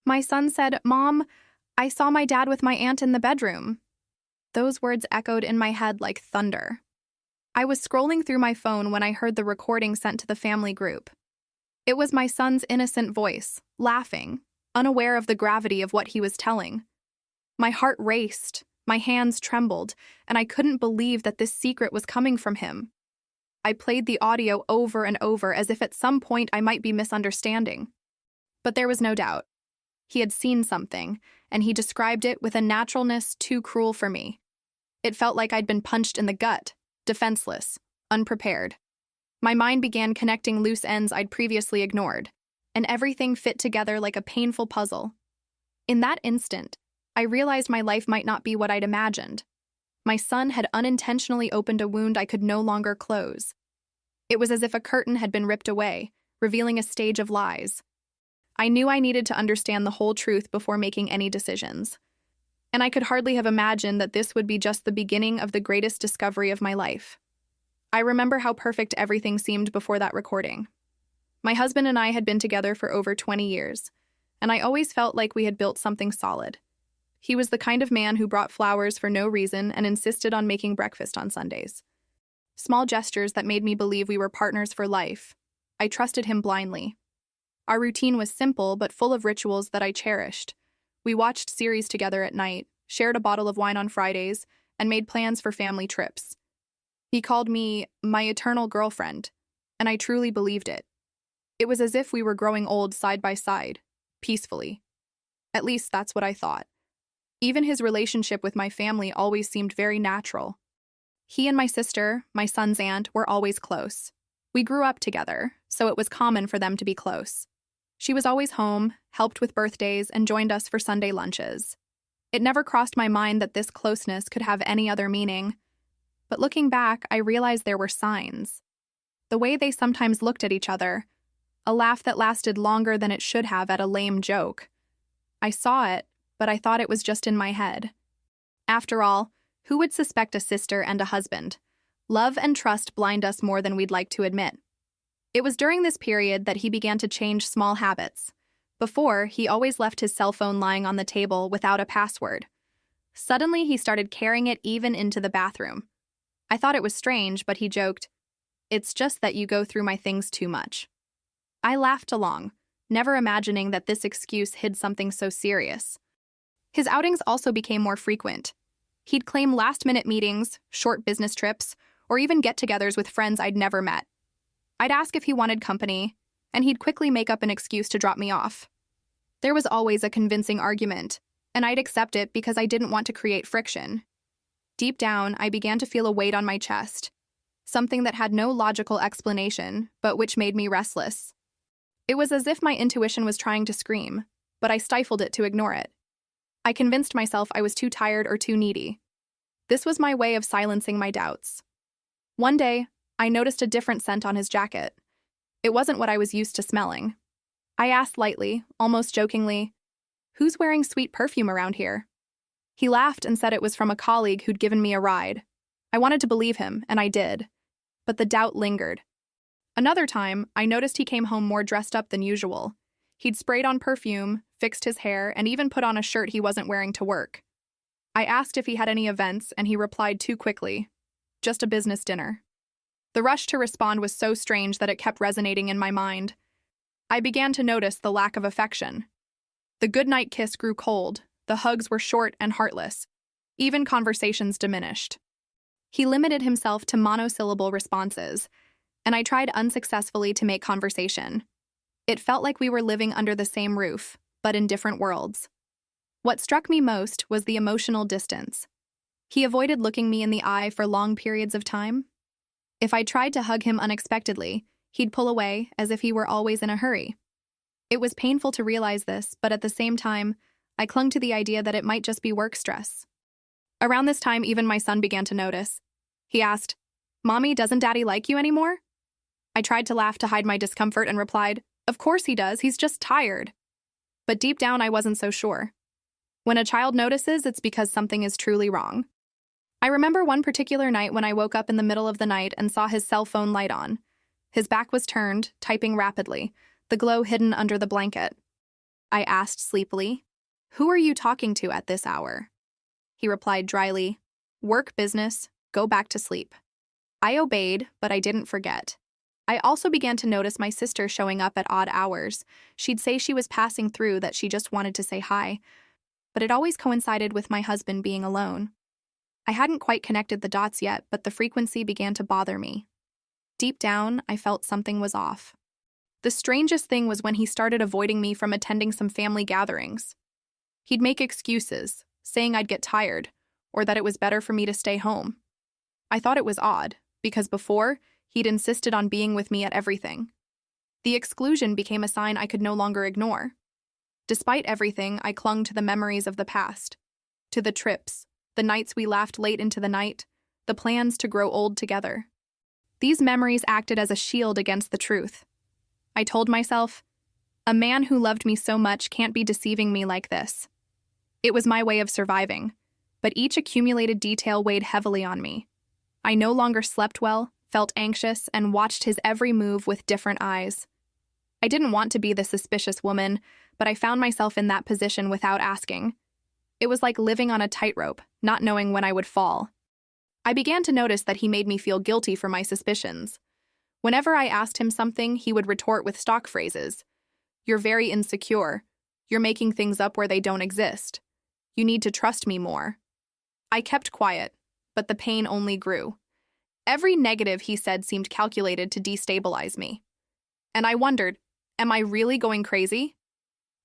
My son said, "Mom, I saw my dad with my aunt in the bedroom." Those words echoed in my head like thunder. I was scrolling through my phone when I heard the recording sent to the family group. It was my son's innocent voice, laughing, unaware of the gravity of what he was telling. My heart raced, my hands trembled, and I couldn't believe that this secret was coming from him. I played the audio over and over as if at some point I might be misunderstanding. But there was no doubt. He had seen something, and he described it with a naturalness too cruel for me. It felt like I'd been punched in the gut, defenseless, unprepared. My mind began connecting loose ends I'd previously ignored, and everything fit together like a painful puzzle. In that instant, I realized my life might not be what I'd imagined. My son had unintentionally opened a wound I could no longer close. It was as if a curtain had been ripped away, revealing a stage of lies. I knew I needed to understand the whole truth before making any decisions. And I could hardly have imagined that this would be just the beginning of the greatest discovery of my life. I remember how perfect everything seemed before that recording. My husband and I had been together for over 20 years, and I always felt like we had built something solid. He was the kind of man who brought flowers for no reason and insisted on making breakfast on Sundays. Small gestures that made me believe we were partners for life. I trusted him blindly. Our routine was simple but full of rituals that I cherished. We watched series together at night, shared a bottle of wine on Fridays, and made plans for family trips. He called me my eternal girlfriend, and I truly believed it. It was as if we were growing old side by side, peacefully. At least that's what I thought. Even his relationship with my family always seemed very natural. He and my sister, my son's aunt, were always close. We grew up together, so it was common for them to be close. She was always home, helped with birthdays, and joined us for Sunday lunches. It never crossed my mind that this closeness could have any other meaning. But looking back, I realized there were signs. The way they sometimes looked at each other, a laugh that lasted longer than it should have at a lame joke. I saw it, but I thought it was just in my head. After all, who would suspect a sister and a husband? Love and trust blind us more than we'd like to admit. It was during this period that he began to change small habits. Before, he always left his cell phone lying on the table without a password. Suddenly, he started carrying it even into the bathroom. I thought it was strange, but he joked, "It's just that you go through my things too much." I laughed along, never imagining that this excuse hid something so serious. His outings also became more frequent. He'd claim last-minute meetings, short business trips, or even get-togethers with friends I'd never met. I'd ask if he wanted company, and he'd quickly make up an excuse to drop me off. There was always a convincing argument, and I'd accept it because I didn't want to create friction. Deep down, I began to feel a weight on my chest, something that had no logical explanation, but which made me restless. It was as if my intuition was trying to scream, but I stifled it to ignore it. I convinced myself I was too tired or too needy. This was my way of silencing my doubts. One day, I noticed a different scent on his jacket. It wasn't what I was used to smelling. I asked lightly, almost jokingly, "Who's wearing sweet perfume around here?" He laughed and said it was from a colleague who'd given me a ride. I wanted to believe him, and I did. But the doubt lingered. Another time, I noticed he came home more dressed up than usual. He'd sprayed on perfume, fixed his hair, and even put on a shirt he wasn't wearing to work. I asked if he had any events, and he replied too quickly, "Just a business dinner." The rush to respond was so strange that it kept resonating in my mind. I began to notice the lack of affection. The goodnight kiss grew cold, the hugs were short and heartless. Even conversations diminished. He limited himself to monosyllable responses, and I tried unsuccessfully to make conversation. It felt like we were living under the same roof, but in different worlds. What struck me most was the emotional distance. He avoided looking me in the eye for long periods of time. If I tried to hug him unexpectedly, he'd pull away as if he were always in a hurry. It was painful to realize this, but at the same time, I clung to the idea that it might just be work stress. Around this time, even my son began to notice. He asked, "Mommy, doesn't Daddy like you anymore?" I tried to laugh to hide my discomfort and replied, "Of course he does, he's just tired." But deep down, I wasn't so sure. When a child notices, it's because something is truly wrong. I remember one particular night when I woke up in the middle of the night and saw his cell phone light on. His back was turned, typing rapidly, the glow hidden under the blanket. I asked sleepily. "Who are you talking to at this hour?" He replied dryly, "Work business, go back to sleep." I obeyed, but I didn't forget. I also began to notice my sister showing up at odd hours. She'd say she was passing through, that she just wanted to say hi, but it always coincided with my husband being alone. I hadn't quite connected the dots yet, but the frequency began to bother me. Deep down, I felt something was off. The strangest thing was when he started avoiding me from attending some family gatherings. He'd make excuses, saying I'd get tired, or that it was better for me to stay home. I thought it was odd, because before, he'd insisted on being with me at everything. The exclusion became a sign I could no longer ignore. Despite everything, I clung to the memories of the past, to the trips, the nights we laughed late into the night, the plans to grow old together. These memories acted as a shield against the truth. I told myself, a man who loved me so much can't be deceiving me like this. It was my way of surviving, but each accumulated detail weighed heavily on me. I no longer slept well, felt anxious, and watched his every move with different eyes. I didn't want to be the suspicious woman, but I found myself in that position without asking. It was like living on a tightrope, not knowing when I would fall. I began to notice that he made me feel guilty for my suspicions. Whenever I asked him something, he would retort with stock phrases. "You're very insecure. You're making things up where they don't exist. You need to trust me more." I kept quiet, but the pain only grew. Every negative he said seemed calculated to destabilize me. And I wondered, am I really going crazy?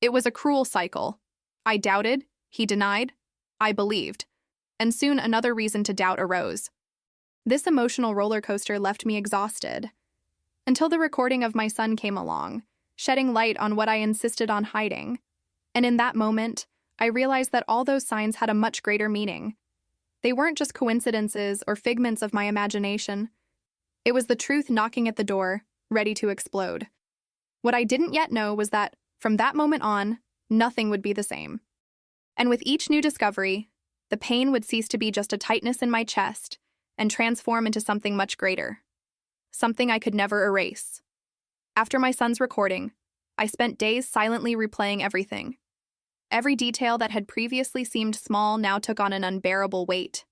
It was a cruel cycle. I doubted, he denied, I believed, and soon another reason to doubt arose. This emotional roller coaster left me exhausted. Until the recording of my son came along, shedding light on what I insisted on hiding. And in that moment, I realized that all those signs had a much greater meaning. They weren't just coincidences or figments of my imagination. It was the truth knocking at the door, ready to explode. What I didn't yet know was that, from that moment on, nothing would be the same. And with each new discovery, the pain would cease to be just a tightness in my chest and transform into something much greater. Something I could never erase. After my son's recording, I spent days silently replaying everything. Every detail that had previously seemed small now took on an unbearable weight.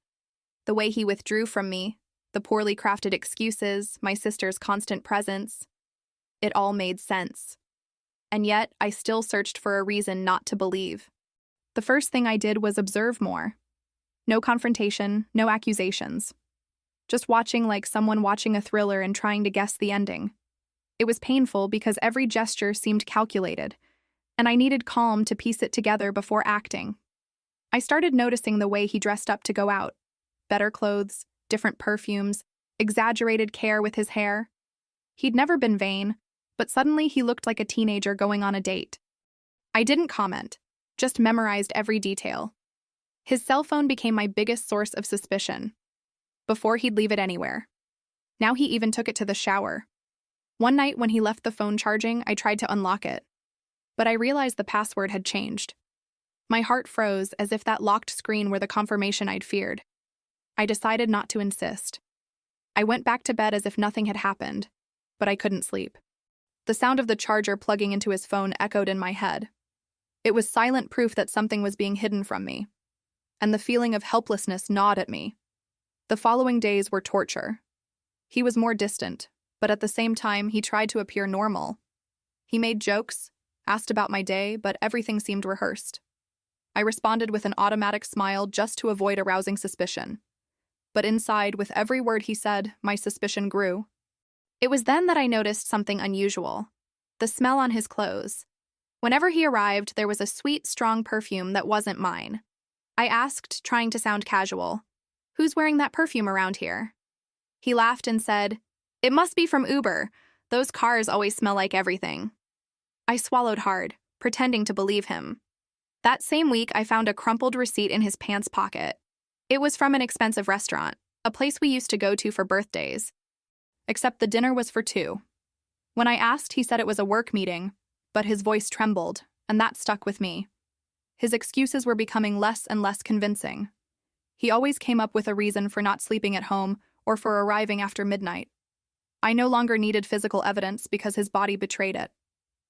The way he withdrew from me, the poorly crafted excuses, my sister's constant presence. It all made sense. And yet, I still searched for a reason not to believe. The first thing I did was observe more. No confrontation, no accusations. Just watching like someone watching a thriller and trying to guess the ending. It was painful because every gesture seemed calculated, and I needed calm to piece it together before acting. I started noticing the way he dressed up to go out. Better clothes, different perfumes, exaggerated care with his hair. He'd never been vain, but suddenly he looked like a teenager going on a date. I didn't comment, just memorized every detail. His cell phone became my biggest source of suspicion. Before, he'd leave it anywhere. Now he even took it to the shower. One night when he left the phone charging, I tried to unlock it. But I realized the password had changed. My heart froze as if that locked screen were the confirmation I'd feared. I decided not to insist. I went back to bed as if nothing had happened, but I couldn't sleep. The sound of the charger plugging into his phone echoed in my head. It was silent proof that something was being hidden from me, and the feeling of helplessness gnawed at me. The following days were torture. He was more distant, but at the same time, he tried to appear normal. He made jokes, asked about my day, but everything seemed rehearsed. I responded with an automatic smile just to avoid arousing suspicion. But inside, with every word he said, my suspicion grew. It was then that I noticed something unusual. The smell on his clothes. Whenever he arrived, there was a sweet, strong perfume that wasn't mine. I asked, trying to sound casual, "Who's wearing that perfume around here?" He laughed and said, "It must be from Uber. Those cars always smell like everything." I swallowed hard, pretending to believe him. That same week, I found a crumpled receipt in his pants pocket. It was from an expensive restaurant, a place we used to go to for birthdays. Except the dinner was for two. When I asked, he said it was a work meeting, but his voice trembled, and that stuck with me. His excuses were becoming less and less convincing. He always came up with a reason for not sleeping at home or for arriving after midnight. I no longer needed physical evidence because his body betrayed it.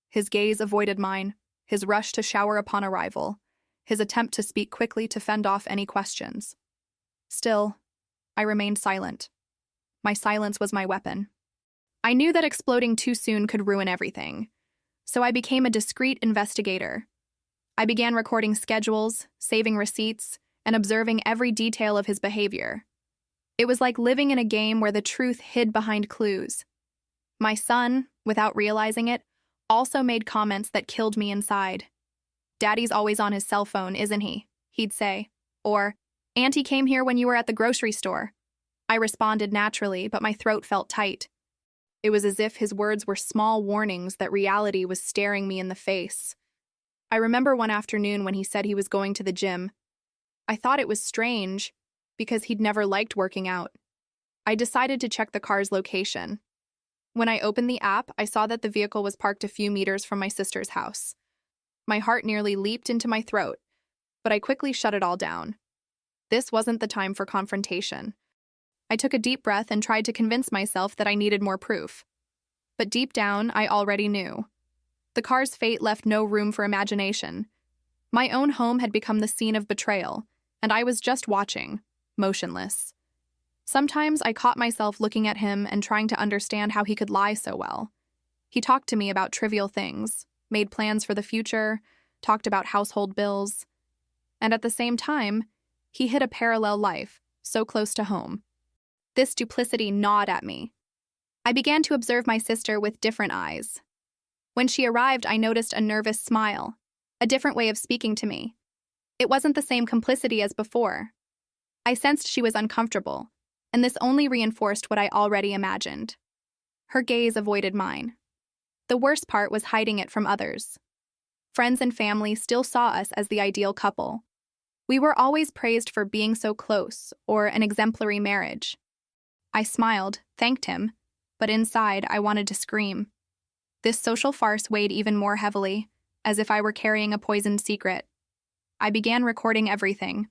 His gaze avoided mine, his rush to shower upon arrival, his attempt to speak quickly to fend off any questions. Still, I remained silent. My silence was my weapon. I knew that exploding too soon could ruin everything, so I became a discreet investigator. I began recording schedules, saving receipts, and observing every detail of his behavior. It was like living in a game where the truth hid behind clues. My son, without realizing it, also made comments that killed me inside. "Daddy's always on his cell phone, isn't he?" he'd say. Or, "Auntie came here when you were at the grocery store." I responded naturally, but my throat felt tight. It was as if his words were small warnings that reality was staring me in the face. I remember one afternoon when he said he was going to the gym. I thought it was strange, because he'd never liked working out. I decided to check the car's location. When I opened the app, I saw that the vehicle was parked a few meters from my sister's house. My heart nearly leaped into my throat, but I quickly shut it all down. This wasn't the time for confrontation. I took a deep breath and tried to convince myself that I needed more proof. But deep down, I already knew. The car's fate left no room for imagination. My own home had become the scene of betrayal, and I was just watching, motionless. Sometimes I caught myself looking at him and trying to understand how he could lie so well. He talked to me about trivial things, made plans for the future, talked about household bills. And at the same time, he hid a parallel life, so close to home. This duplicity gnawed at me. I began to observe my sister with different eyes. When she arrived, I noticed a nervous smile, a different way of speaking to me. It wasn't the same complicity as before. I sensed she was uncomfortable, and this only reinforced what I already imagined. Her gaze avoided mine. The worst part was hiding it from others. Friends and family still saw us as the ideal couple. We were always praised for being so close, or an exemplary marriage. I smiled, thanked him, but inside I wanted to scream. This social farce weighed even more heavily, as if I were carrying a poisoned secret. I began recording everything.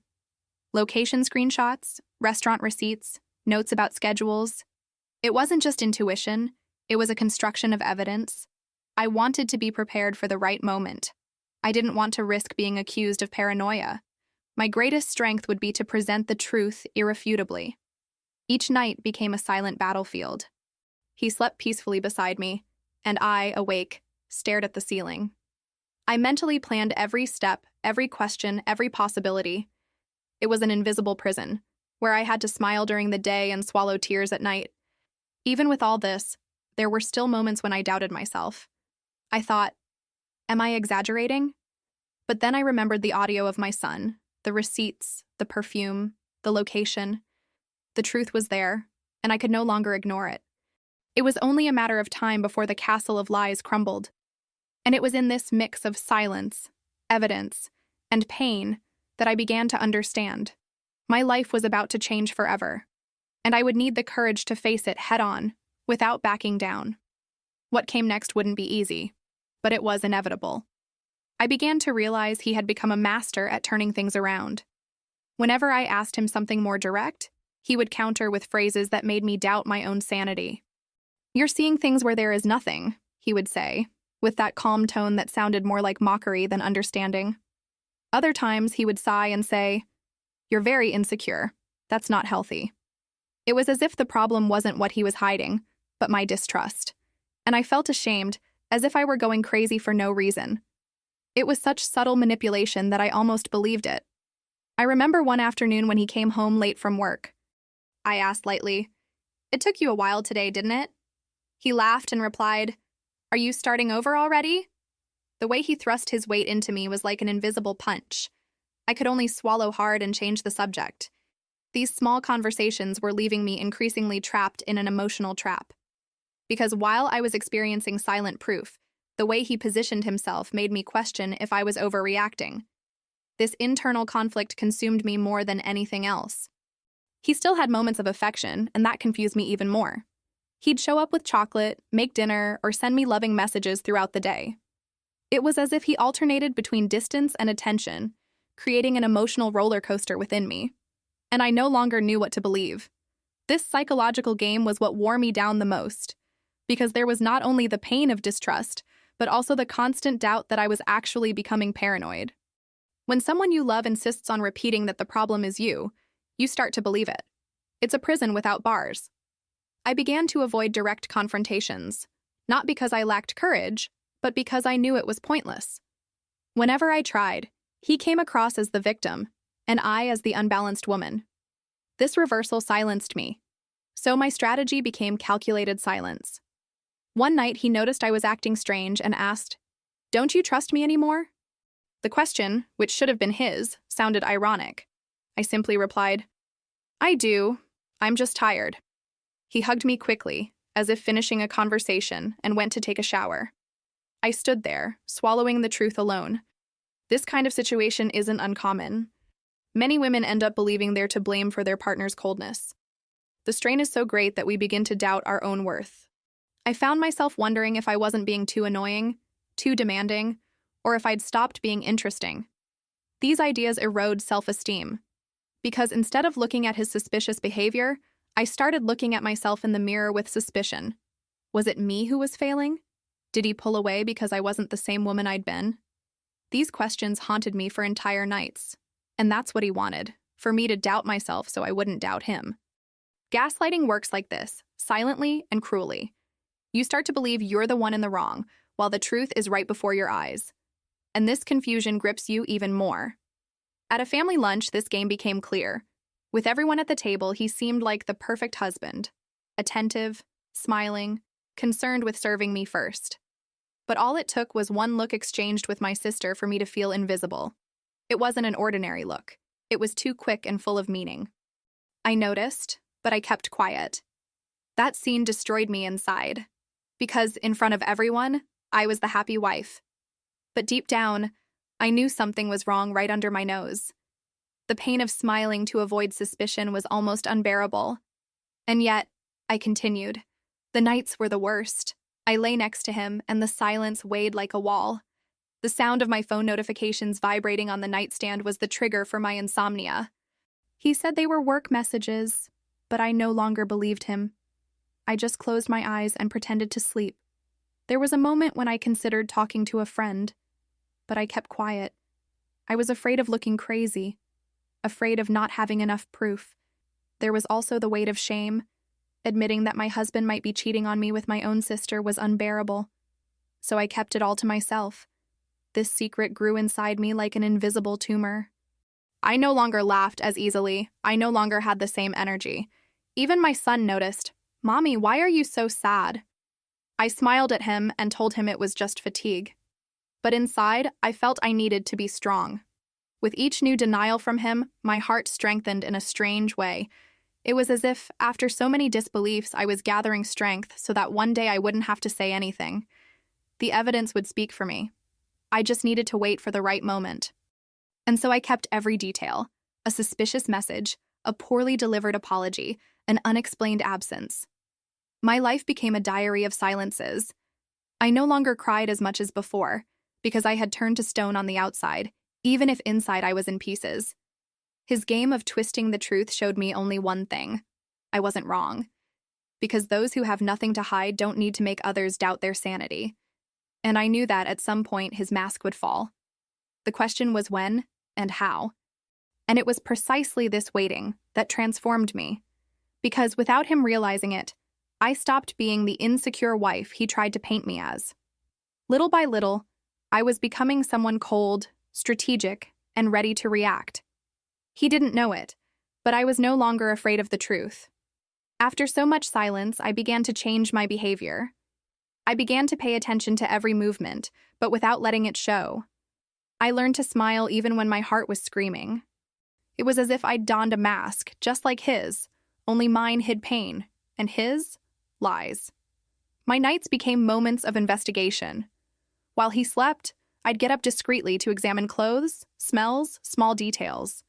Location screenshots, restaurant receipts, notes about schedules. It wasn't just intuition, it was a construction of evidence. I wanted to be prepared for the right moment. I didn't want to risk being accused of paranoia. My greatest strength would be to present the truth irrefutably. Each night became a silent battlefield. He slept peacefully beside me, and I, awake, stared at the ceiling. I mentally planned every step, every question, every possibility. It was an invisible prison, where I had to smile during the day and swallow tears at night. Even with all this, there were still moments when I doubted myself. I thought, am I exaggerating? But then I remembered the audio of my son, the receipts, the perfume, the location. The truth was there, and I could no longer ignore it. It was only a matter of time before the castle of lies crumbled. And it was in this mix of silence, evidence, and pain that I began to understand. My life was about to change forever, and I would need the courage to face it head-on, without backing down. What came next wouldn't be easy, but it was inevitable. I began to realize he had become a master at turning things around. Whenever I asked him something more direct, he would counter with phrases that made me doubt my own sanity. "You're seeing things where there is nothing," he would say, with that calm tone that sounded more like mockery than understanding. Other times, he would sigh and say, "You're very insecure. That's not healthy." It was as if the problem wasn't what he was hiding, but my distrust. And I felt ashamed, as if I were going crazy for no reason. It was such subtle manipulation that I almost believed it. I remember one afternoon when he came home late from work. I asked lightly, "It took you a while today, didn't it?" He laughed and replied, "Are you starting over already?" The way he thrust his weight into me was like an invisible punch. I could only swallow hard and change the subject. These small conversations were leaving me increasingly trapped in an emotional trap. Because while I was experiencing silent proof, the way he positioned himself made me question if I was overreacting. This internal conflict consumed me more than anything else. He still had moments of affection, and that confused me even more. He'd show up with chocolate, make dinner, or send me loving messages throughout the day. It was as if he alternated between distance and attention, creating an emotional roller coaster within me. And I no longer knew what to believe. This psychological game was what wore me down the most, because there was not only the pain of distrust, but also the constant doubt that I was actually becoming paranoid. When someone you love insists on repeating that the problem is you start to believe it. It's a prison without bars. I began to avoid direct confrontations, not because I lacked courage, but because I knew it was pointless. Whenever I tried, he came across as the victim, and I as the unbalanced woman. This reversal silenced me, so my strategy became calculated silence. One night he noticed I was acting strange and asked, "Don't you trust me anymore?" The question, which should have been his, sounded ironic. I simply replied, "I do. I'm just tired." He hugged me quickly, as if finishing a conversation, and went to take a shower. I stood there, swallowing the truth alone. This kind of situation isn't uncommon. Many women end up believing they're to blame for their partner's coldness. The strain is so great that we begin to doubt our own worth. I found myself wondering if I wasn't being too annoying, too demanding, or if I'd stopped being interesting. These ideas erode self-esteem, because instead of looking at his suspicious behavior, I started looking at myself in the mirror with suspicion. Was it me who was failing? Did he pull away because I wasn't the same woman I'd been? These questions haunted me for entire nights, and that's what he wanted, for me to doubt myself so I wouldn't doubt him. Gaslighting works like this, silently and cruelly. You start to believe you're the one in the wrong, while the truth is right before your eyes. And this confusion grips you even more. At a family lunch, this game became clear. With everyone at the table, he seemed like the perfect husband, attentive, smiling, concerned with serving me first. But all it took was one look exchanged with my sister for me to feel invisible. It wasn't an ordinary look. It was too quick and full of meaning. I noticed, but I kept quiet. That scene destroyed me inside, because in front of everyone, I was the happy wife. But deep down, I knew something was wrong right under my nose. The pain of smiling to avoid suspicion was almost unbearable. And yet, I continued. The nights were the worst. I lay next to him, and the silence weighed like a wall. The sound of my phone notifications vibrating on the nightstand was the trigger for my insomnia. He said they were work messages, but I no longer believed him. I just closed my eyes and pretended to sleep. There was a moment when I considered talking to a friend, but I kept quiet. I was afraid of looking crazy, afraid of not having enough proof. There was also the weight of shame. Admitting that my husband might be cheating on me with my own sister was unbearable. So I kept it all to myself. This secret grew inside me like an invisible tumor. I no longer laughed as easily. I no longer had the same energy. Even my son noticed, "Mommy, why are you so sad?" I smiled at him and told him it was just fatigue. But inside, I felt I needed to be strong. With each new denial from him, my heart strengthened in a strange way. It was as if, after so many disbeliefs, I was gathering strength so that one day I wouldn't have to say anything. The evidence would speak for me. I just needed to wait for the right moment. And so I kept every detail: a suspicious message, a poorly delivered apology, an unexplained absence. My life became a diary of silences. I no longer cried as much as before, because I had turned to stone on the outside, even if inside I was in pieces. His game of twisting the truth showed me only one thing: I wasn't wrong. Because those who have nothing to hide don't need to make others doubt their sanity. And I knew that at some point his mask would fall. The question was when and how. And it was precisely this waiting that transformed me. Because without him realizing it, I stopped being the insecure wife he tried to paint me as. Little by little, I was becoming someone cold, strategic, and ready to react. He didn't know it, but I was no longer afraid of the truth. After so much silence, I began to change my behavior. I began to pay attention to every movement, but without letting it show. I learned to smile even when my heart was screaming. It was as if I'd donned a mask, just like his, only mine hid pain, and his, lies. My nights became moments of investigation. While he slept, I'd get up discreetly to examine clothes, smells, small details.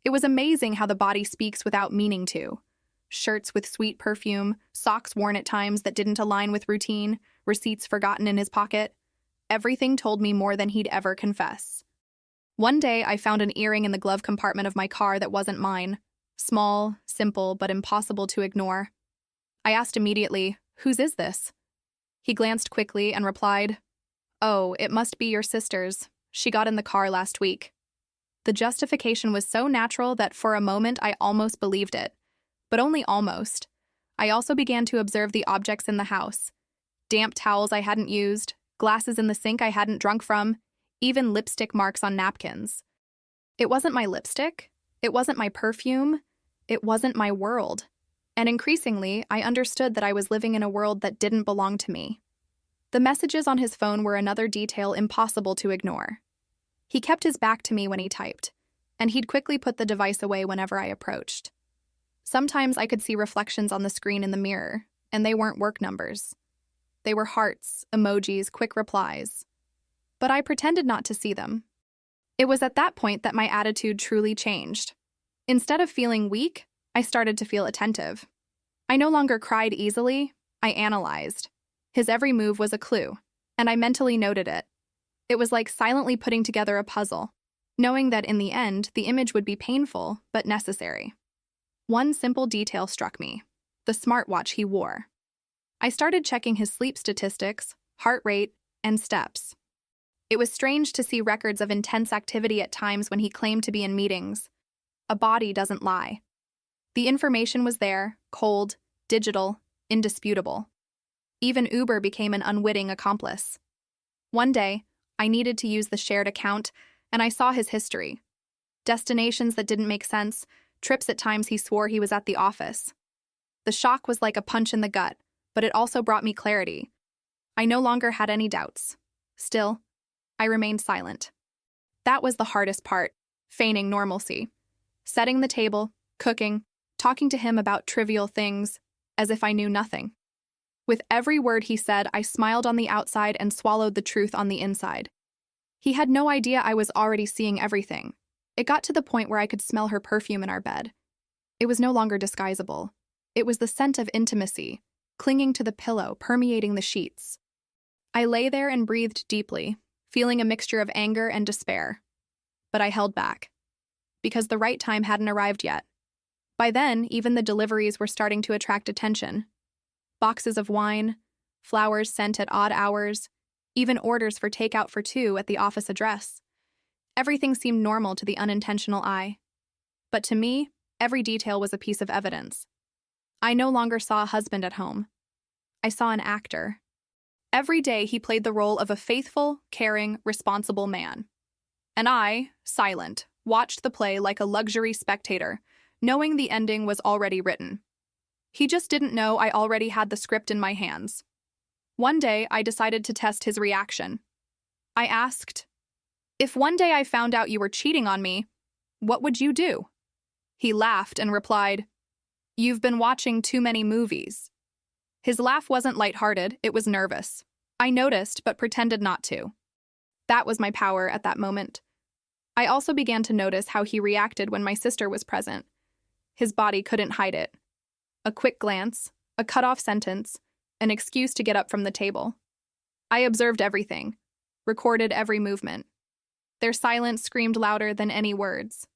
It was amazing how the body speaks without meaning to. Shirts with sweet perfume, socks worn at times that didn't align with routine, receipts forgotten in his pocket. Everything told me more than he'd ever confess. One day, I found an earring in the glove compartment of my car that wasn't mine. Small, simple, but impossible to ignore. I asked immediately, "Whose is this?" He glanced quickly and replied, "Oh, it must be your sister's. She got in the car last week." The justification was so natural that for a moment I almost believed it. But only almost. I also began to observe the objects in the house. Damp towels I hadn't used, glasses in the sink I hadn't drunk from, even lipstick marks on napkins. It wasn't my lipstick. It wasn't my perfume. It wasn't my world. And increasingly, I understood that I was living in a world that didn't belong to me. The messages on his phone were another detail impossible to ignore. He kept his back to me when he typed, and he'd quickly put the device away whenever I approached. Sometimes I could see reflections on the screen in the mirror, and they weren't work numbers. They were hearts, emojis, quick replies. But I pretended not to see them. It was at that point that my attitude truly changed. Instead of feeling weak, I started to feel attentive. I no longer cried easily, I analyzed. His every move was a clue, and I mentally noted it. It was like silently putting together a puzzle, knowing that in the end, the image would be painful but necessary. One simple detail struck me: the smartwatch he wore. I started checking his sleep statistics, heart rate, and steps. It was strange to see records of intense activity at times when he claimed to be in meetings. A body doesn't lie. The information was there, cold, digital, indisputable. Even Uber became an unwitting accomplice. One day, I needed to use the shared account, and I saw his history. Destinations that didn't make sense, trips at times he swore he was at the office. The shock was like a punch in the gut, but it also brought me clarity. I no longer had any doubts. Still, I remained silent. That was the hardest part, feigning normalcy. Setting the table, cooking, talking to him about trivial things, as if I knew nothing. With every word he said, I smiled on the outside and swallowed the truth on the inside. He had no idea I was already seeing everything. It got to the point where I could smell her perfume in our bed. It was no longer disguisable. It was the scent of intimacy, clinging to the pillow, permeating the sheets. I lay there and breathed deeply, feeling a mixture of anger and despair. But I held back, because the right time hadn't arrived yet. By then, even the deliveries were starting to attract attention. Boxes of wine, flowers sent at odd hours, even orders for takeout for two at the office address. Everything seemed normal to the unintentional eye. But to me, every detail was a piece of evidence. I no longer saw a husband at home. I saw an actor. Every day he played the role of a faithful, caring, responsible man. And I, silent, watched the play like a luxury spectator, knowing the ending was already written. He just didn't know I already had the script in my hands. One day, I decided to test his reaction. I asked, "If one day I found out you were cheating on me, what would you do?" He laughed and replied, "You've been watching too many movies." His laugh wasn't lighthearted, it was nervous. I noticed, but pretended not to. That was my power at that moment. I also began to notice how he reacted when my sister was present. His body couldn't hide it. A quick glance, a cut-off sentence, an excuse to get up from the table. I observed everything, recorded every movement. Their silence screamed louder than any words.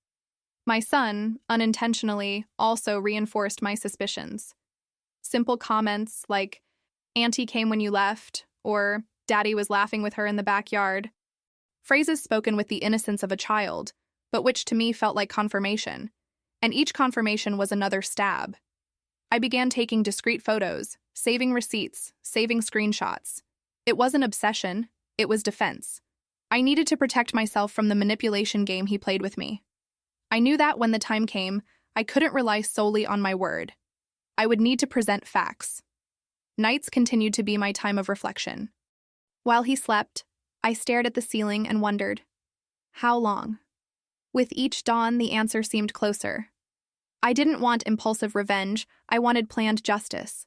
My son, unintentionally, also reinforced my suspicions. Simple comments like, "Auntie came when you left," or "Daddy was laughing with her in the backyard." Phrases spoken with the innocence of a child, but which to me felt like confirmation. And each confirmation was another stab. I began taking discreet photos, saving receipts, saving screenshots. It wasn't obsession, it was defense. I needed to protect myself from the manipulation game he played with me. I knew that when the time came, I couldn't rely solely on my word. I would need to present facts. Nights continued to be my time of reflection. While he slept, I stared at the ceiling and wondered, how long? With each dawn, the answer seemed closer. I didn't want impulsive revenge, I wanted planned justice.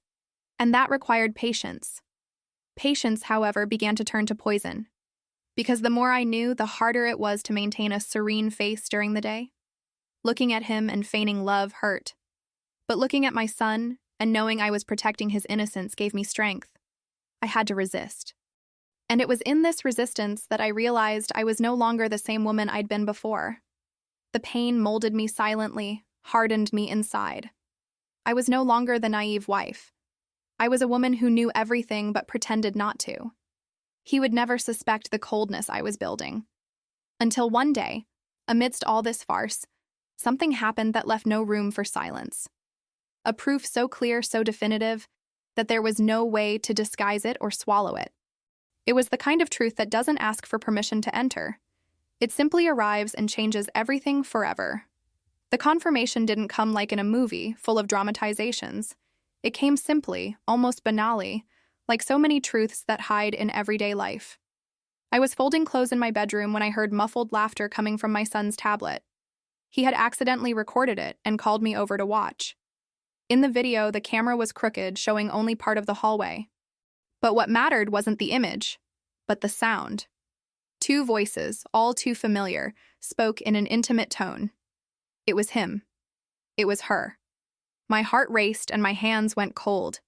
And that required patience. Patience, however, began to turn to poison. Because the more I knew, the harder it was to maintain a serene face during the day. Looking at him and feigning love hurt. But looking at my son and knowing I was protecting his innocence gave me strength. I had to resist. And it was in this resistance that I realized I was no longer the same woman I'd been before. The pain molded me silently, hardened me inside. I was no longer the naive wife. I was a woman who knew everything but pretended not to. He would never suspect the coldness I was building. Until one day, amidst all this farce, something happened that left no room for silence. A proof so clear, so definitive, that there was no way to disguise it or swallow it. It was the kind of truth that doesn't ask for permission to enter. It simply arrives and changes everything forever. The confirmation didn't come like in a movie, full of dramatizations. It came simply, almost banally, like so many truths that hide in everyday life. I was folding clothes in my bedroom when I heard muffled laughter coming from my son's tablet. He had accidentally recorded it and called me over to watch. In the video, the camera was crooked, showing only part of the hallway. But what mattered wasn't the image, but the sound. Two voices, all too familiar, spoke in an intimate tone. It was him. It was her. My heart raced and my hands went cold.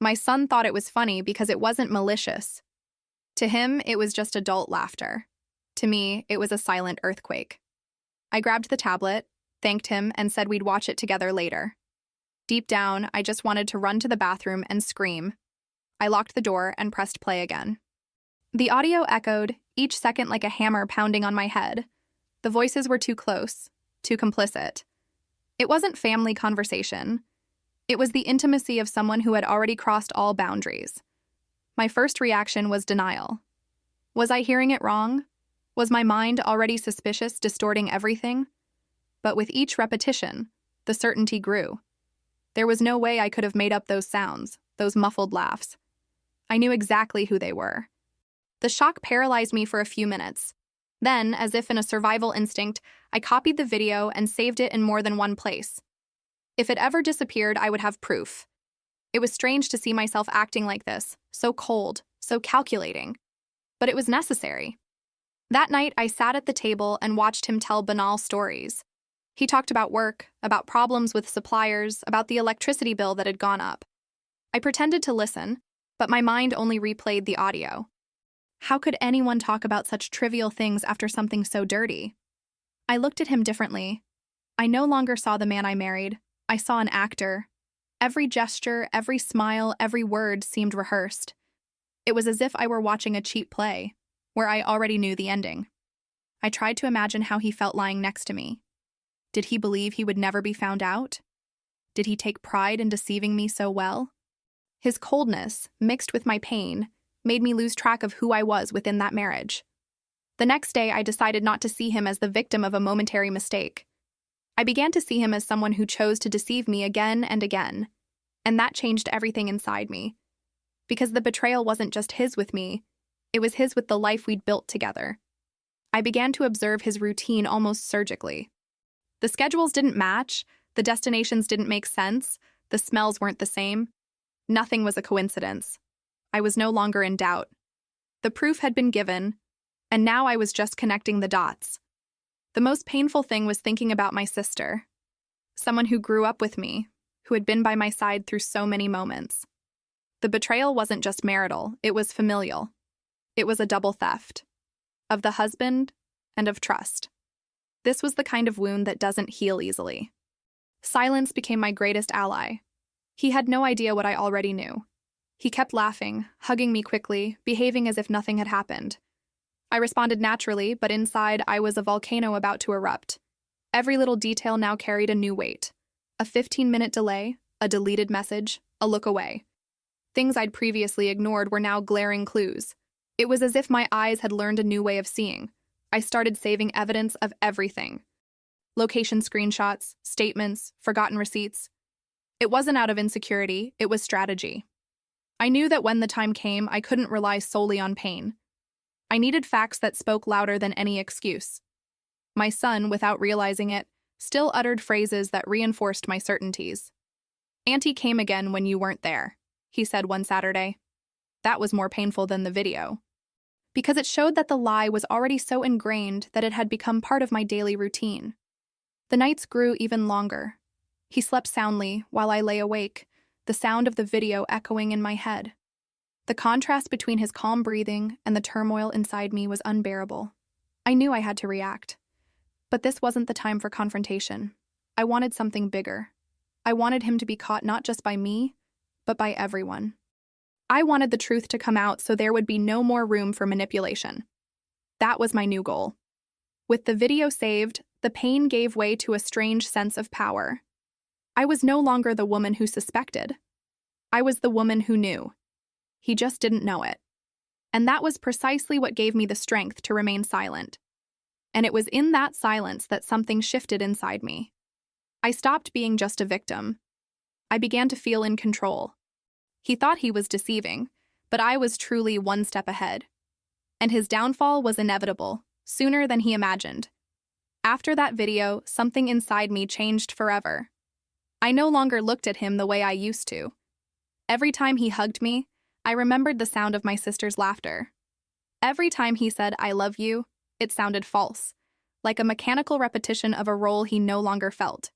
My son thought it was funny because it wasn't malicious. To him, it was just adult laughter. To me, it was a silent earthquake. I grabbed the tablet, thanked him, and said we'd watch it together later. Deep down, I just wanted to run to the bathroom and scream. I locked the door and pressed play again. The audio echoed, each second like a hammer pounding on my head. The voices were too close, too complicit. It wasn't family conversation. It was the intimacy of someone who had already crossed all boundaries. My first reaction was denial. Was I hearing it wrong? Was my mind already suspicious, distorting everything? But with each repetition, the certainty grew. There was no way I could have made up those sounds, those muffled laughs. I knew exactly who they were. The shock paralyzed me for a few minutes. Then, as if in a survival instinct, I copied the video and saved it in more than one place. If it ever disappeared, I would have proof. It was strange to see myself acting like this, so cold, so calculating. But it was necessary. That night, I sat at the table and watched him tell banal stories. He talked about work, about problems with suppliers, about the electricity bill that had gone up. I pretended to listen, but my mind only replayed the audio. How could anyone talk about such trivial things after something so dirty? I looked at him differently. I no longer saw the man I married. I saw an actor. Every gesture, every smile, every word seemed rehearsed. It was as if I were watching a cheap play, where I already knew the ending. I tried to imagine how he felt lying next to me. Did he believe he would never be found out? Did he take pride in deceiving me so well? His coldness, mixed with my pain, made me lose track of who I was within that marriage. The next day, I decided not to see him as the victim of a momentary mistake. I began to see him as someone who chose to deceive me again and again, and that changed everything inside me. Because the betrayal wasn't just his with me, it was his with the life we'd built together. I began to observe his routine almost surgically. The schedules didn't match, the destinations didn't make sense, the smells weren't the same. Nothing was a coincidence. I was no longer in doubt. The proof had been given, and now I was just connecting the dots. The most painful thing was thinking about my sister, someone who grew up with me, who had been by my side through so many moments. The betrayal wasn't just marital, it was familial. It was a double theft, of the husband and of trust. This was the kind of wound that doesn't heal easily. Silence became my greatest ally. He had no idea what I already knew. He kept laughing, hugging me quickly, behaving as if nothing had happened. I responded naturally, but inside I was a volcano about to erupt. Every little detail now carried a new weight. A 15-minute delay, a deleted message, a look away. Things I'd previously ignored were now glaring clues. It was as if my eyes had learned a new way of seeing. I started saving evidence of everything. Location screenshots, statements, forgotten receipts. It wasn't out of insecurity, it was strategy. I knew that when the time came, I couldn't rely solely on pain. I needed facts that spoke louder than any excuse. My son, without realizing it, still uttered phrases that reinforced my certainties. "Auntie came again when you weren't there," he said one Saturday. That was more painful than the video, because it showed that the lie was already so ingrained that it had become part of my daily routine. The nights grew even longer. He slept soundly while I lay awake, the sound of the video echoing in my head. The contrast between his calm breathing and the turmoil inside me was unbearable. I knew I had to react. But this wasn't the time for confrontation. I wanted something bigger. I wanted him to be caught not just by me, but by everyone. I wanted the truth to come out so there would be no more room for manipulation. That was my new goal. With the video saved, the pain gave way to a strange sense of power. I was no longer the woman who suspected. I was the woman who knew. He just didn't know it. And that was precisely what gave me the strength to remain silent. And it was in that silence that something shifted inside me. I stopped being just a victim. I began to feel in control. He thought he was deceiving, but I was truly one step ahead. And his downfall was inevitable, sooner than he imagined. After that video, something inside me changed forever. I no longer looked at him the way I used to. Every time he hugged me, I remembered the sound of my sister's laughter. Every time he said, "I love you," it sounded false, like a mechanical repetition of a role he no longer felt.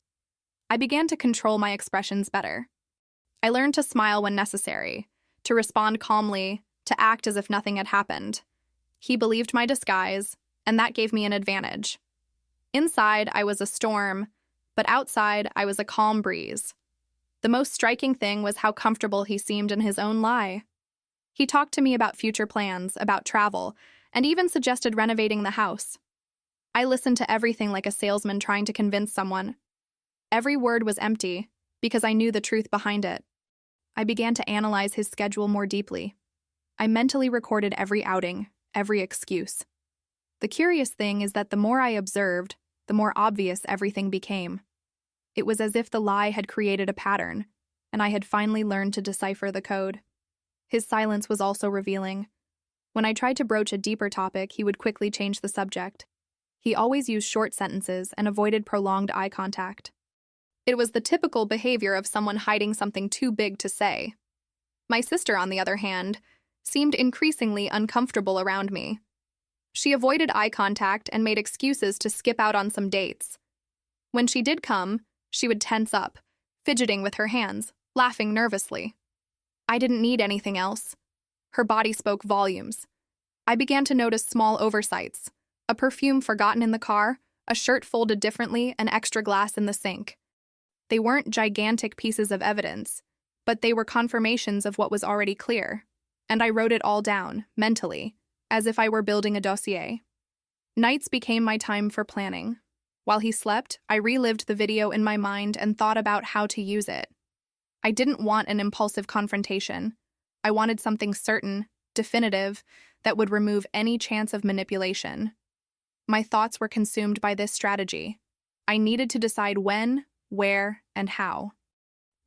I began to control my expressions better. I learned to smile when necessary, to respond calmly, to act as if nothing had happened. He believed my disguise, and that gave me an advantage. Inside, I was a storm, but outside, I was a calm breeze. The most striking thing was how comfortable he seemed in his own lie. He talked to me about future plans, about travel, and even suggested renovating the house. I listened to everything like a salesman trying to convince someone. Every word was empty, because I knew the truth behind it. I began to analyze his schedule more deeply. I mentally recorded every outing, every excuse. The curious thing is that the more I observed, the more obvious everything became. It was as if the lie had created a pattern, and I had finally learned to decipher the code. His silence was also revealing. When I tried to broach a deeper topic, he would quickly change the subject. He always used short sentences and avoided prolonged eye contact. It was the typical behavior of someone hiding something too big to say. My sister, on the other hand, seemed increasingly uncomfortable around me. She avoided eye contact and made excuses to skip out on some dates. When she did come, she would tense up, fidgeting with her hands, laughing nervously. I didn't need anything else. Her body spoke volumes. I began to notice small oversights: a perfume forgotten in the car, a shirt folded differently, an extra glass in the sink. They weren't gigantic pieces of evidence, but they were confirmations of what was already clear, and I wrote it all down, mentally, as if I were building a dossier. Nights became my time for planning. While he slept, I relived the video in my mind and thought about how to use it. I didn't want an impulsive confrontation. I wanted something certain, definitive, that would remove any chance of manipulation. My thoughts were consumed by this strategy. I needed to decide when, where, and how.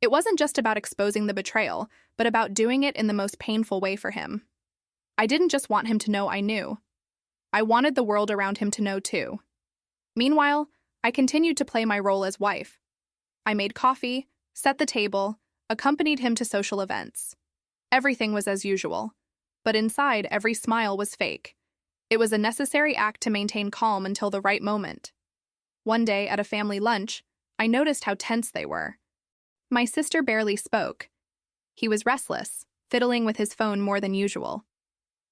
It wasn't just about exposing the betrayal, but about doing it in the most painful way for him. I didn't just want him to know I knew. I wanted the world around him to know too. Meanwhile, I continued to play my role as wife. I made coffee, set the table, accompanied him to social events. Everything was as usual, but inside every smile was fake. It was a necessary act to maintain calm until the right moment. One day at a family lunch, I noticed how tense they were. My sister barely spoke. He was restless, fiddling with his phone more than usual.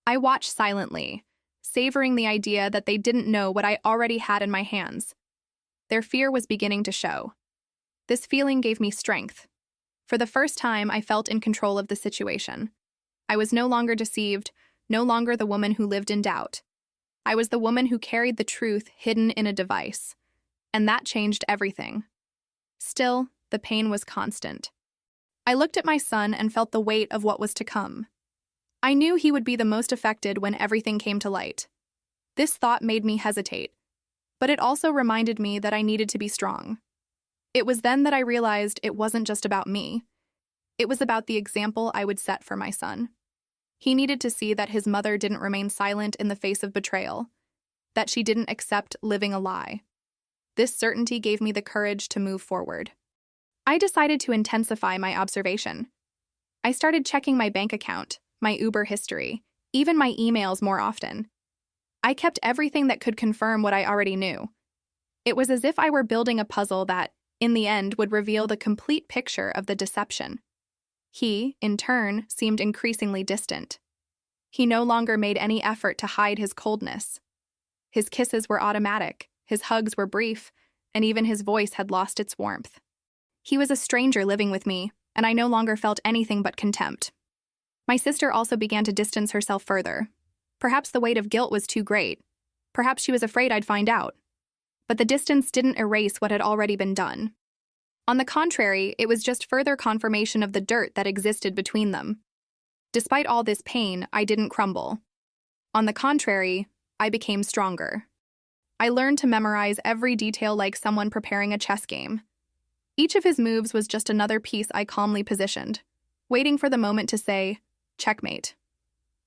I watched silently, savoring the idea that they didn't know what I already had in my hands. Their fear was beginning to show. This feeling gave me strength. For the first time, I felt in control of the situation. I was no longer deceived, no longer the woman who lived in doubt. I was the woman who carried the truth hidden in a device. And that changed everything. Still, the pain was constant. I looked at my son and felt the weight of what was to come. I knew he would be the most affected when everything came to light. This thought made me hesitate, but it also reminded me that I needed to be strong. It was then that I realized it wasn't just about me. It was about the example I would set for my son. He needed to see that his mother didn't remain silent in the face of betrayal, that she didn't accept living a lie. This certainty gave me the courage to move forward. I decided to intensify my observation. I started checking my bank account, my Uber history, even my emails more often. I kept everything that could confirm what I already knew. It was as if I were building a puzzle that, in the end, would reveal the complete picture of the deception. He, in turn, seemed increasingly distant. He no longer made any effort to hide his coldness. His kisses were automatic, his hugs were brief, and even his voice had lost its warmth. He was a stranger living with me, and I no longer felt anything but contempt. My sister also began to distance herself further. Perhaps the weight of guilt was too great. Perhaps she was afraid I'd find out. But the distance didn't erase what had already been done. On the contrary, it was just further confirmation of the dirt that existed between them. Despite all this pain, I didn't crumble. On the contrary, I became stronger. I learned to memorize every detail like someone preparing a chess game. Each of his moves was just another piece I calmly positioned, waiting for the moment to say, checkmate.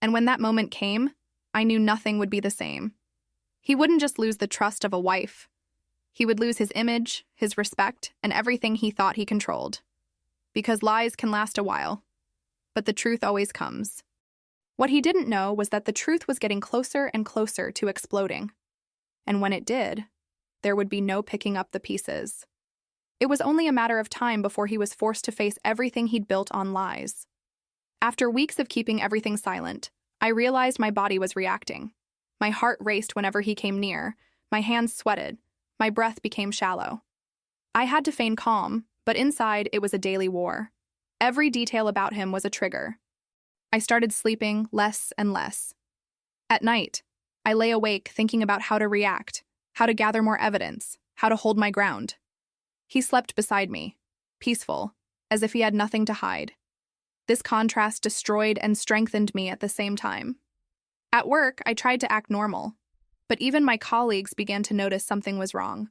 And when that moment came, I knew nothing would be the same. He wouldn't just lose the trust of a wife. He would lose his image, his respect, and everything he thought he controlled. Because lies can last a while, but the truth always comes. What he didn't know was that the truth was getting closer and closer to exploding. And when it did, there would be no picking up the pieces. It was only a matter of time before he was forced to face everything he'd built on lies. After weeks of keeping everything silent, I realized my body was reacting. My heart raced whenever he came near, my hands sweated, my breath became shallow. I had to feign calm, but inside it was a daily war. Every detail about him was a trigger. I started sleeping less and less. At night, I lay awake thinking about how to react, how to gather more evidence, how to hold my ground. He slept beside me, peaceful, as if he had nothing to hide. This contrast destroyed and strengthened me at the same time. At work, I tried to act normal, but even my colleagues began to notice something was wrong.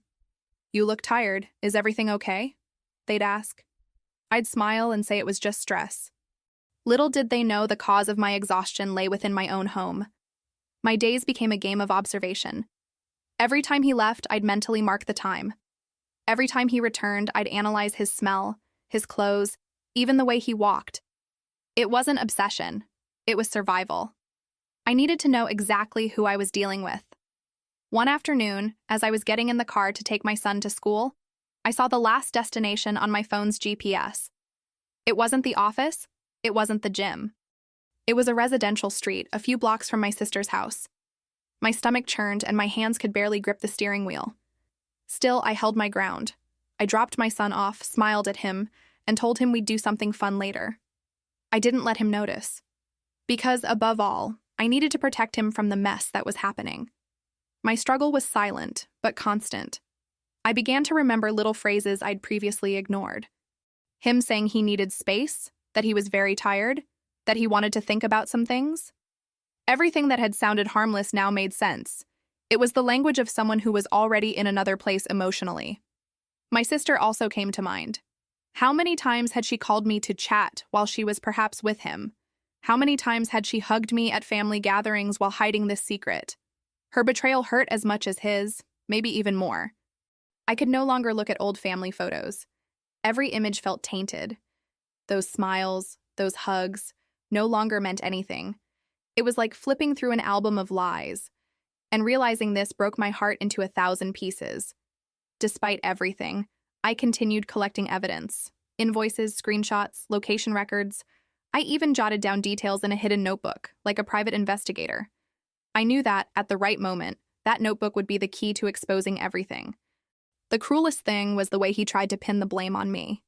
"You look tired. Is everything okay?" they'd ask. I'd smile and say it was just stress. Little did they know the cause of my exhaustion lay within my own home. My days became a game of observation. Every time he left, I'd mentally mark the time. Every time he returned, I'd analyze his smell, his clothes, even the way he walked. It wasn't obsession. It was survival. I needed to know exactly who I was dealing with. One afternoon, as I was getting in the car to take my son to school, I saw the last destination on my phone's GPS. It wasn't the office. It wasn't the gym. It was a residential street a few blocks from my sister's house. My stomach churned and my hands could barely grip the steering wheel. Still, I held my ground. I dropped my son off, smiled at him, and told him we'd do something fun later. I didn't let him notice. Because, above all, I needed to protect him from the mess that was happening. My struggle was silent, but constant. I began to remember little phrases I'd previously ignored. Him saying he needed space, that he was very tired, that he wanted to think about some things. Everything that had sounded harmless now made sense. It was the language of someone who was already in another place emotionally. My sister also came to mind. How many times had she called me to chat while she was perhaps with him? How many times had she hugged me at family gatherings while hiding this secret? Her betrayal hurt as much as his, maybe even more. I could no longer look at old family photos. Every image felt tainted. Those smiles, those hugs, no longer meant anything. It was like flipping through an album of lies. And realizing this broke my heart into 1,000 pieces. Despite everything, I continued collecting evidence. Invoices, screenshots, location records. I even jotted down details in a hidden notebook, like a private investigator. I knew that, at the right moment, that notebook would be the key to exposing everything. The cruelest thing was the way he tried to pin the blame on me.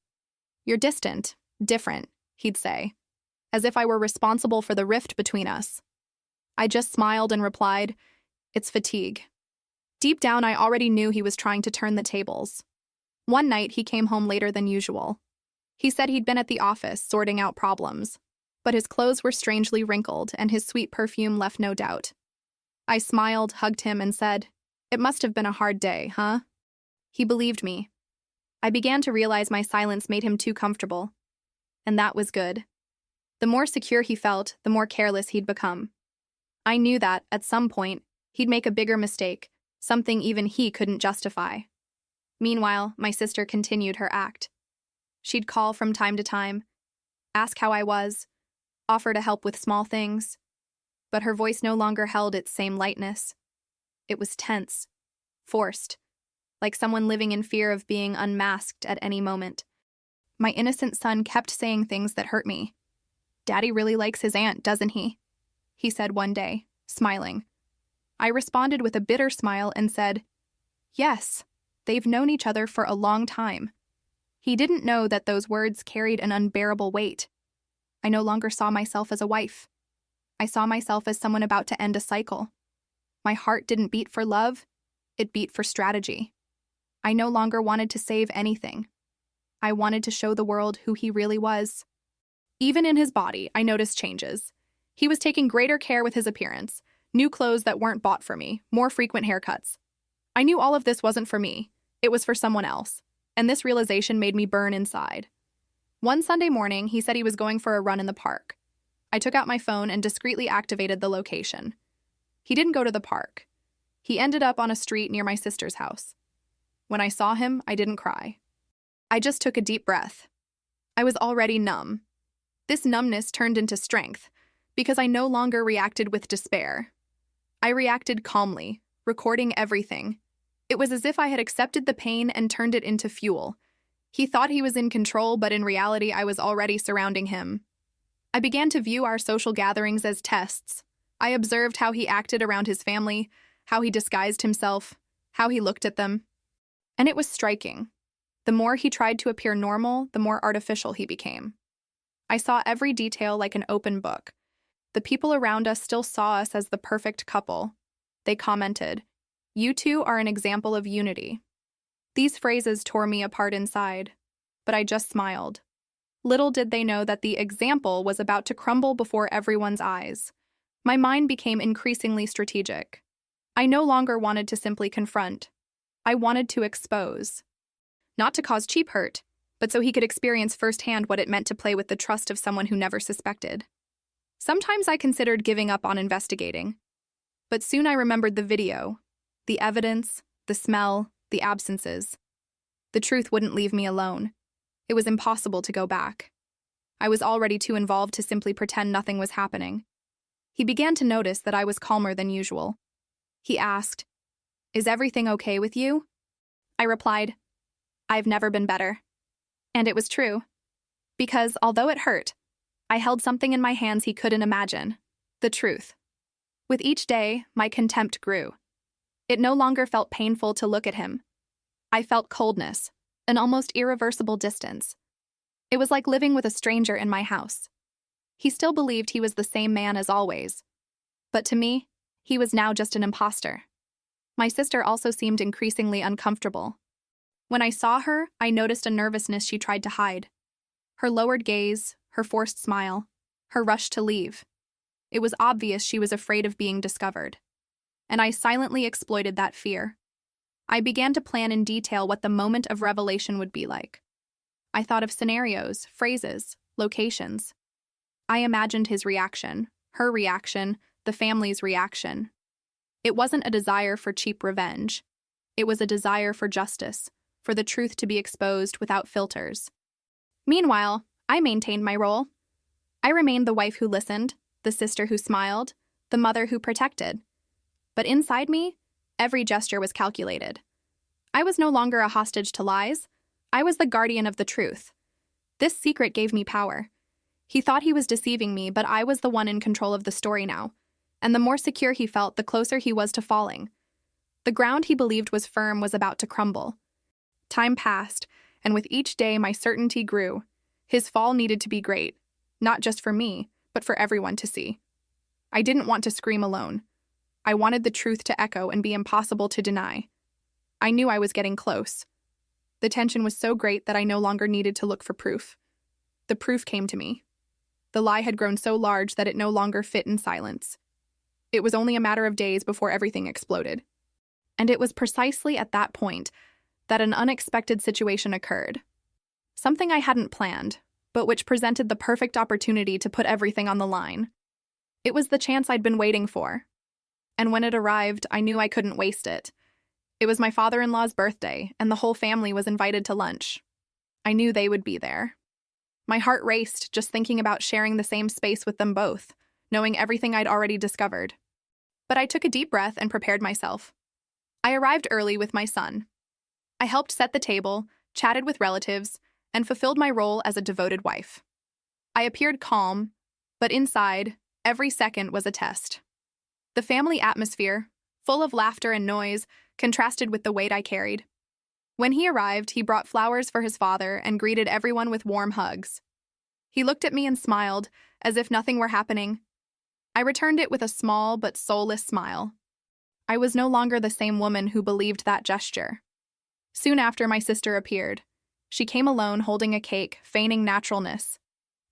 "You're distant, different," he'd say, as if I were responsible for the rift between us. I just smiled and replied, "It's fatigue." Deep down, I already knew he was trying to turn the tables. One night, he came home later than usual. He said he'd been at the office sorting out problems, but his clothes were strangely wrinkled and his sweet perfume left no doubt. I smiled, hugged him, and said, "It must have been a hard day, huh?" He believed me. I began to realize my silence made him too comfortable. And that was good. The more secure he felt, the more careless he'd become. I knew that, at some point, he'd make a bigger mistake, something even he couldn't justify. Meanwhile, my sister continued her act. She'd call from time to time, ask how I was, offer to help with small things. But her voice no longer held its same lightness. It was tense, forced, like someone living in fear of being unmasked at any moment. My innocent son kept saying things that hurt me. "Daddy really likes his aunt, doesn't he?" he said one day, smiling. I responded with a bitter smile and said, "Yes, they've known each other for a long time." He didn't know that those words carried an unbearable weight. I no longer saw myself as a wife. I saw myself as someone about to end a cycle. My heart didn't beat for love, it beat for strategy. I no longer wanted to save anything. I wanted to show the world who he really was. Even in his body, I noticed changes. He was taking greater care with his appearance, new clothes that weren't bought for me, more frequent haircuts. I knew all of this wasn't for me, it was for someone else, and this realization made me burn inside. One Sunday morning, he said he was going for a run in the park. I took out my phone and discreetly activated the location. He didn't go to the park. He ended up on a street near my sister's house. When I saw him, I didn't cry. I just took a deep breath. I was already numb. This numbness turned into strength, because I no longer reacted with despair. I reacted calmly, recording everything. It was as if I had accepted the pain and turned it into fuel. He thought he was in control, but in reality, I was already surrounding him. I began to view our social gatherings as tests. I observed how he acted around his family, how he disguised himself, how he looked at them. And it was striking. The more he tried to appear normal, the more artificial he became. I saw every detail like an open book. The people around us still saw us as the perfect couple. They commented, "You two are an example of unity." These phrases tore me apart inside, but I just smiled. Little did they know that the example was about to crumble before everyone's eyes. My mind became increasingly strategic. I no longer wanted to simply confront. I wanted to expose. Not to cause cheap hurt, but so he could experience firsthand what it meant to play with the trust of someone who never suspected. Sometimes I considered giving up on investigating. But soon I remembered the video, the evidence, the smell, the absences. The truth wouldn't leave me alone. It was impossible to go back. I was already too involved to simply pretend nothing was happening. He began to notice that I was calmer than usual. He asked, "Is everything okay with you?" I replied, "I've never been better." And it was true. Because, although it hurt, I held something in my hands he couldn't imagine: the truth. With each day, my contempt grew. It no longer felt painful to look at him. I felt coldness, an almost irreversible distance. It was like living with a stranger in my house. He still believed he was the same man as always. But to me, he was now just an imposter. My sister also seemed increasingly uncomfortable. When I saw her, I noticed a nervousness she tried to hide. Her lowered gaze, her forced smile, her rush to leave. It was obvious she was afraid of being discovered. And I silently exploited that fear. I began to plan in detail what the moment of revelation would be like. I thought of scenarios, phrases, locations. I imagined his reaction, her reaction, the family's reaction. It wasn't a desire for cheap revenge. It was a desire for justice, for the truth to be exposed without filters. Meanwhile, I maintained my role. I remained the wife who listened, the sister who smiled, the mother who protected. But inside me, every gesture was calculated. I was no longer a hostage to lies. I was the guardian of the truth. This secret gave me power. He thought he was deceiving me, but I was the one in control of the story now. And the more secure he felt, the closer he was to falling. The ground he believed was firm was about to crumble. Time passed, and with each day my certainty grew. His fall needed to be great, not just for me, but for everyone to see. I didn't want to scream alone. I wanted the truth to echo and be impossible to deny. I knew I was getting close. The tension was so great that I no longer needed to look for proof. The proof came to me. The lie had grown so large that it no longer fit in silence. It was only a matter of days before everything exploded. And it was precisely at that point that an unexpected situation occurred. Something I hadn't planned, but which presented the perfect opportunity to put everything on the line. It was the chance I'd been waiting for. And when it arrived, I knew I couldn't waste it. It was my father-in-law's birthday, and the whole family was invited to lunch. I knew they would be there. My heart raced just thinking about sharing the same space with them both, knowing everything I'd already discovered. But I took a deep breath and prepared myself. I arrived early with my son. I helped set the table, chatted with relatives, and fulfilled my role as a devoted wife. I appeared calm, but inside, every second was a test. The family atmosphere, full of laughter and noise, contrasted with the weight I carried. When he arrived, he brought flowers for his father and greeted everyone with warm hugs. He looked at me and smiled, as if nothing were happening. I returned it with a small but soulless smile. I was no longer the same woman who believed that gesture. Soon after, my sister appeared. She came alone, holding a cake, feigning naturalness.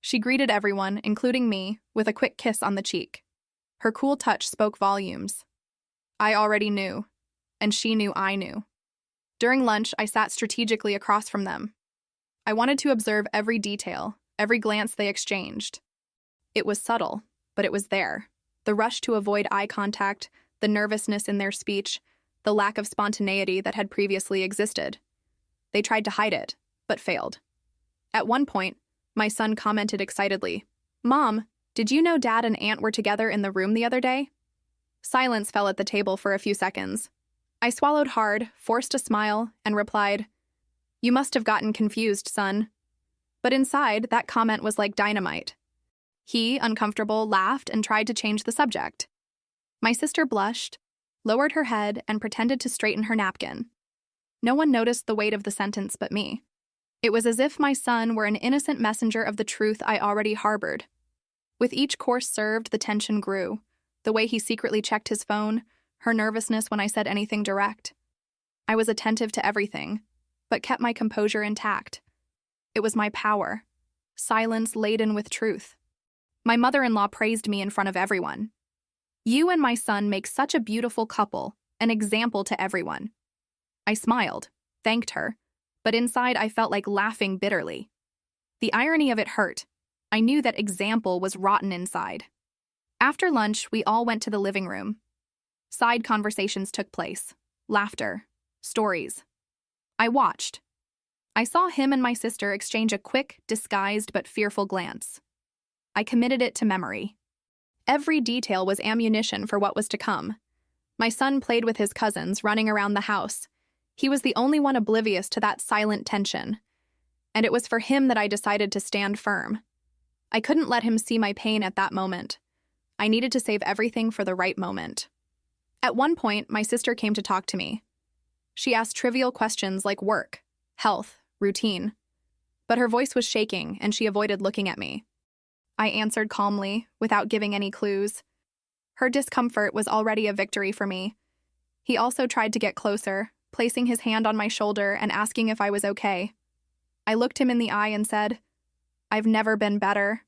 She greeted everyone, including me, with a quick kiss on the cheek. Her cool touch spoke volumes. I already knew, and she knew I knew. During lunch, I sat strategically across from them. I wanted to observe every detail, every glance they exchanged. It was subtle, but it was there. The rush to avoid eye contact, the nervousness in their speech, the lack of spontaneity that had previously existed. They tried to hide it, but failed. At one point, my son commented excitedly, "Mom, did you know Dad and Aunt were together in the room the other day?" Silence fell at the table for a few seconds. I swallowed hard, forced a smile, and replied, "You must have gotten confused, son." But inside, that comment was like dynamite. He, uncomfortable, laughed and tried to change the subject. My sister blushed, lowered her head, and pretended to straighten her napkin. No one noticed the weight of the sentence but me. It was as if my son were an innocent messenger of the truth I already harbored. With each course served, the tension grew. The way he secretly checked his phone, her nervousness when I said anything direct. I was attentive to everything, but kept my composure intact. It was my power, silence laden with truth. My mother-in-law praised me in front of everyone. "You and my son make such a beautiful couple, an example to everyone." I smiled, thanked her, but inside I felt like laughing bitterly. The irony of it hurt. I knew that example was rotten inside. After lunch, we all went to the living room. Side conversations took place. Laughter. Stories. I watched. I saw him and my sister exchange a quick, disguised but fearful glance. I committed it to memory. Every detail was ammunition for what was to come. My son played with his cousins, running around the house. He was the only one oblivious to that silent tension. And it was for him that I decided to stand firm. I couldn't let him see my pain at that moment. I needed to save everything for the right moment. At one point, my sister came to talk to me. She asked trivial questions like work, health, routine. But her voice was shaking, and she avoided looking at me. I answered calmly, without giving any clues. Her discomfort was already a victory for me. He also tried to get closer, placing his hand on my shoulder and asking if I was okay. I looked him in the eye and said, "I've never been better."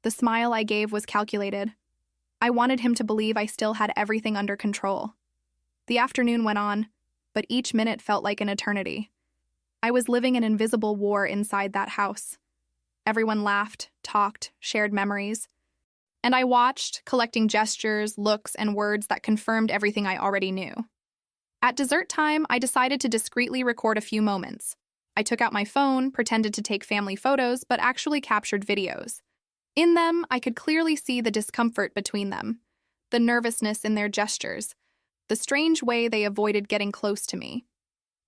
The smile I gave was calculated. I wanted him to believe I still had everything under control. The afternoon went on, but each minute felt like an eternity. I was living an invisible war inside that house. Everyone laughed, talked, shared memories. And I watched, collecting gestures, looks, and words that confirmed everything I already knew. At dessert time, I decided to discreetly record a few moments. I took out my phone, pretended to take family photos, but actually captured videos. In them, I could clearly see the discomfort between them, the nervousness in their gestures, the strange way they avoided getting close to me.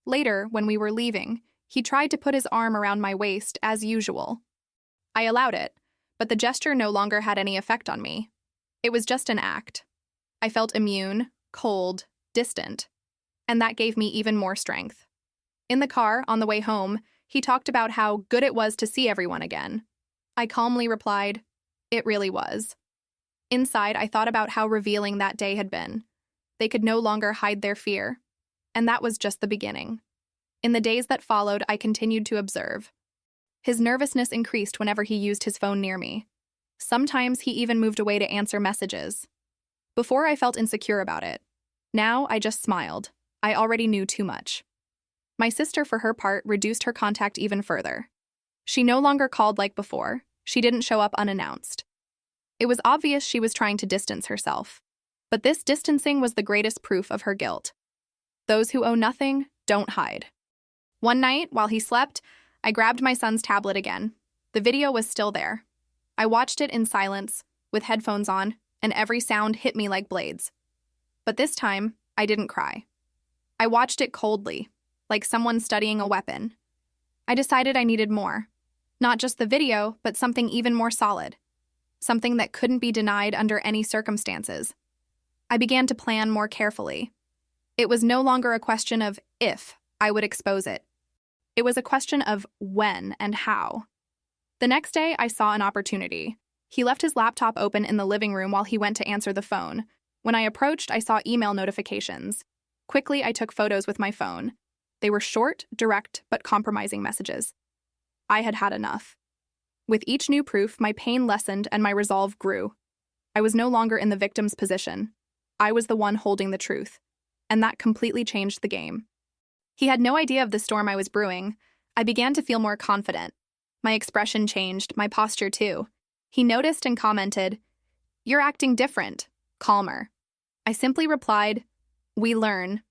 Later, when we were leaving, he tried to put his arm around my waist, as usual. I allowed it, but the gesture no longer had any effect on me. It was just an act. I felt immune, cold, distant, and that gave me even more strength. In the car, on the way home, he talked about how good it was to see everyone again. I calmly replied, "It really was." Inside, I thought about how revealing that day had been. They could no longer hide their fear, and that was just the beginning. In the days that followed, I continued to observe. His nervousness increased whenever he used his phone near me. Sometimes he even moved away to answer messages. Before, I felt insecure about it. Now, I just smiled. I already knew too much. My sister, for her part, reduced her contact even further. She no longer called like before. She didn't show up unannounced. It was obvious she was trying to distance herself. But this distancing was the greatest proof of her guilt. Those who owe nothing don't hide. One night, while he slept, I grabbed my son's tablet again. The video was still there. I watched it in silence, with headphones on, and every sound hit me like blades. But this time, I didn't cry. I watched it coldly, like someone studying a weapon. I decided I needed more. Not just the video, but something even more solid. Something that couldn't be denied under any circumstances. I began to plan more carefully. It was no longer a question of if I would expose it. It was a question of when and how. The next day, I saw an opportunity. He left his laptop open in the living room while he went to answer the phone. When I approached, I saw email notifications. Quickly, I took photos with my phone. They were short, direct, but compromising messages. I had had enough. With each new proof, my pain lessened and my resolve grew. I was no longer in the victim's position. I was the one holding the truth. And that completely changed the game. He had no idea of the storm I was brewing. I began to feel more confident. My expression changed, my posture too. He noticed and commented, "You're acting different, calmer." I simply replied, "We learn."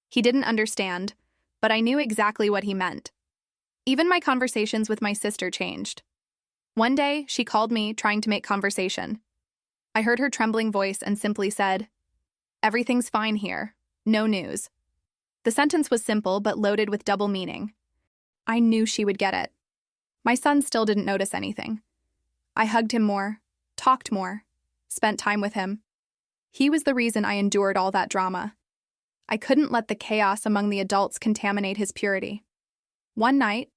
He didn't understand, but I knew exactly what he meant. Even my conversations with my sister changed. One day, she called me, trying to make conversation. I heard her trembling voice and simply said, "Everything's fine here. No news." The sentence was simple but loaded with double meaning. I knew she would get it. My son still didn't notice anything. I hugged him more, talked more, spent time with him. He was the reason I endured all that drama. I couldn't let the chaos among the adults contaminate his purity. One night,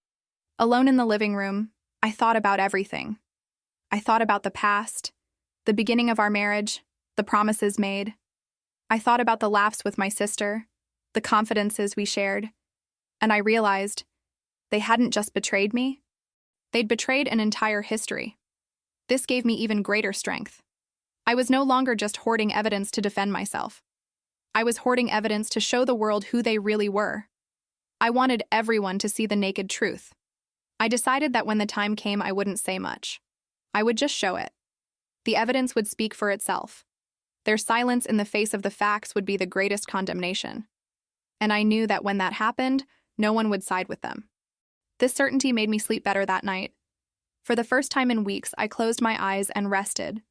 alone in the living room, I thought about everything. I thought about the past, the beginning of our marriage, the promises made. I thought about the laughs with my sister, the confidences we shared, and I realized they hadn't just betrayed me, they'd betrayed an entire history. This gave me even greater strength. I was no longer just hoarding evidence to defend myself. I was hoarding evidence to show the world who they really were. I wanted everyone to see the naked truth. I decided that when the time came, I wouldn't say much. I would just show it. The evidence would speak for itself. Their silence in the face of the facts would be the greatest condemnation. And I knew that when that happened, no one would side with them. This certainty made me sleep better that night. For the first time in weeks, I closed my eyes and rested.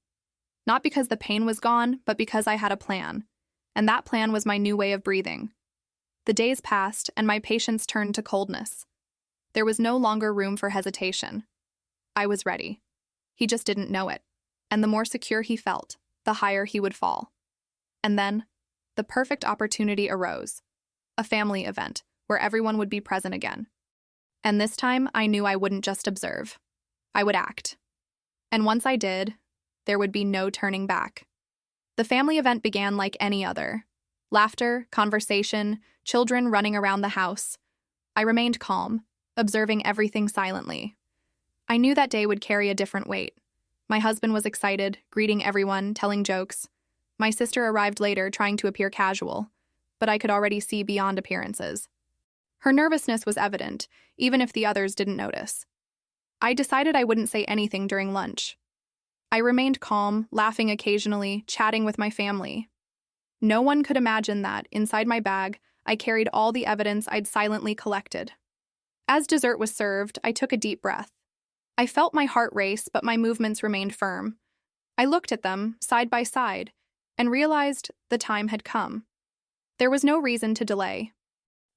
Not because the pain was gone, but because I had a plan. And that plan was my new way of breathing. The days passed, and my patience turned to coldness. There was no longer room for hesitation. I was ready. He just didn't know it. And the more secure he felt, the higher he would fall. And then, the perfect opportunity arose. A family event, where everyone would be present again. And this time, I knew I wouldn't just observe. I would act. And once I did, there would be no turning back. The family event began like any other. Laughter, conversation, children running around the house. I remained calm, observing everything silently. I knew that day would carry a different weight. My husband was excited, greeting everyone, telling jokes. My sister arrived later, trying to appear casual, but I could already see beyond appearances. Her nervousness was evident, even if the others didn't notice. I decided I wouldn't say anything during lunch. I remained calm, laughing occasionally, chatting with my family. No one could imagine that, inside my bag, I carried all the evidence I'd silently collected. As dessert was served, I took a deep breath. I felt my heart race, but my movements remained firm. I looked at them, side by side, and realized the time had come. There was no reason to delay.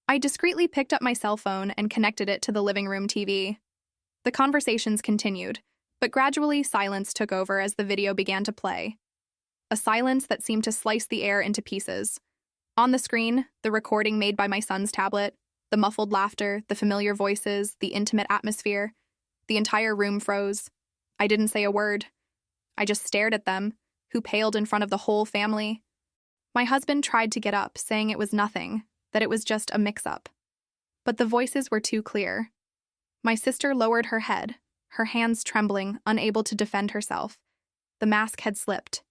I discreetly picked up my cell phone and connected it to the living room TV. The conversations continued, but gradually silence took over as the video began to play. A silence that seemed to slice the air into pieces. On the screen, the recording made by my son's tablet, the muffled laughter, the familiar voices, the intimate atmosphere. The entire room froze. I didn't say a word. I just stared at them, who paled in front of the whole family. My husband tried to get up, saying it was nothing, that it was just a mix-up. But the voices were too clear. My sister lowered her head, her hands trembling, unable to defend herself. The mask had slipped.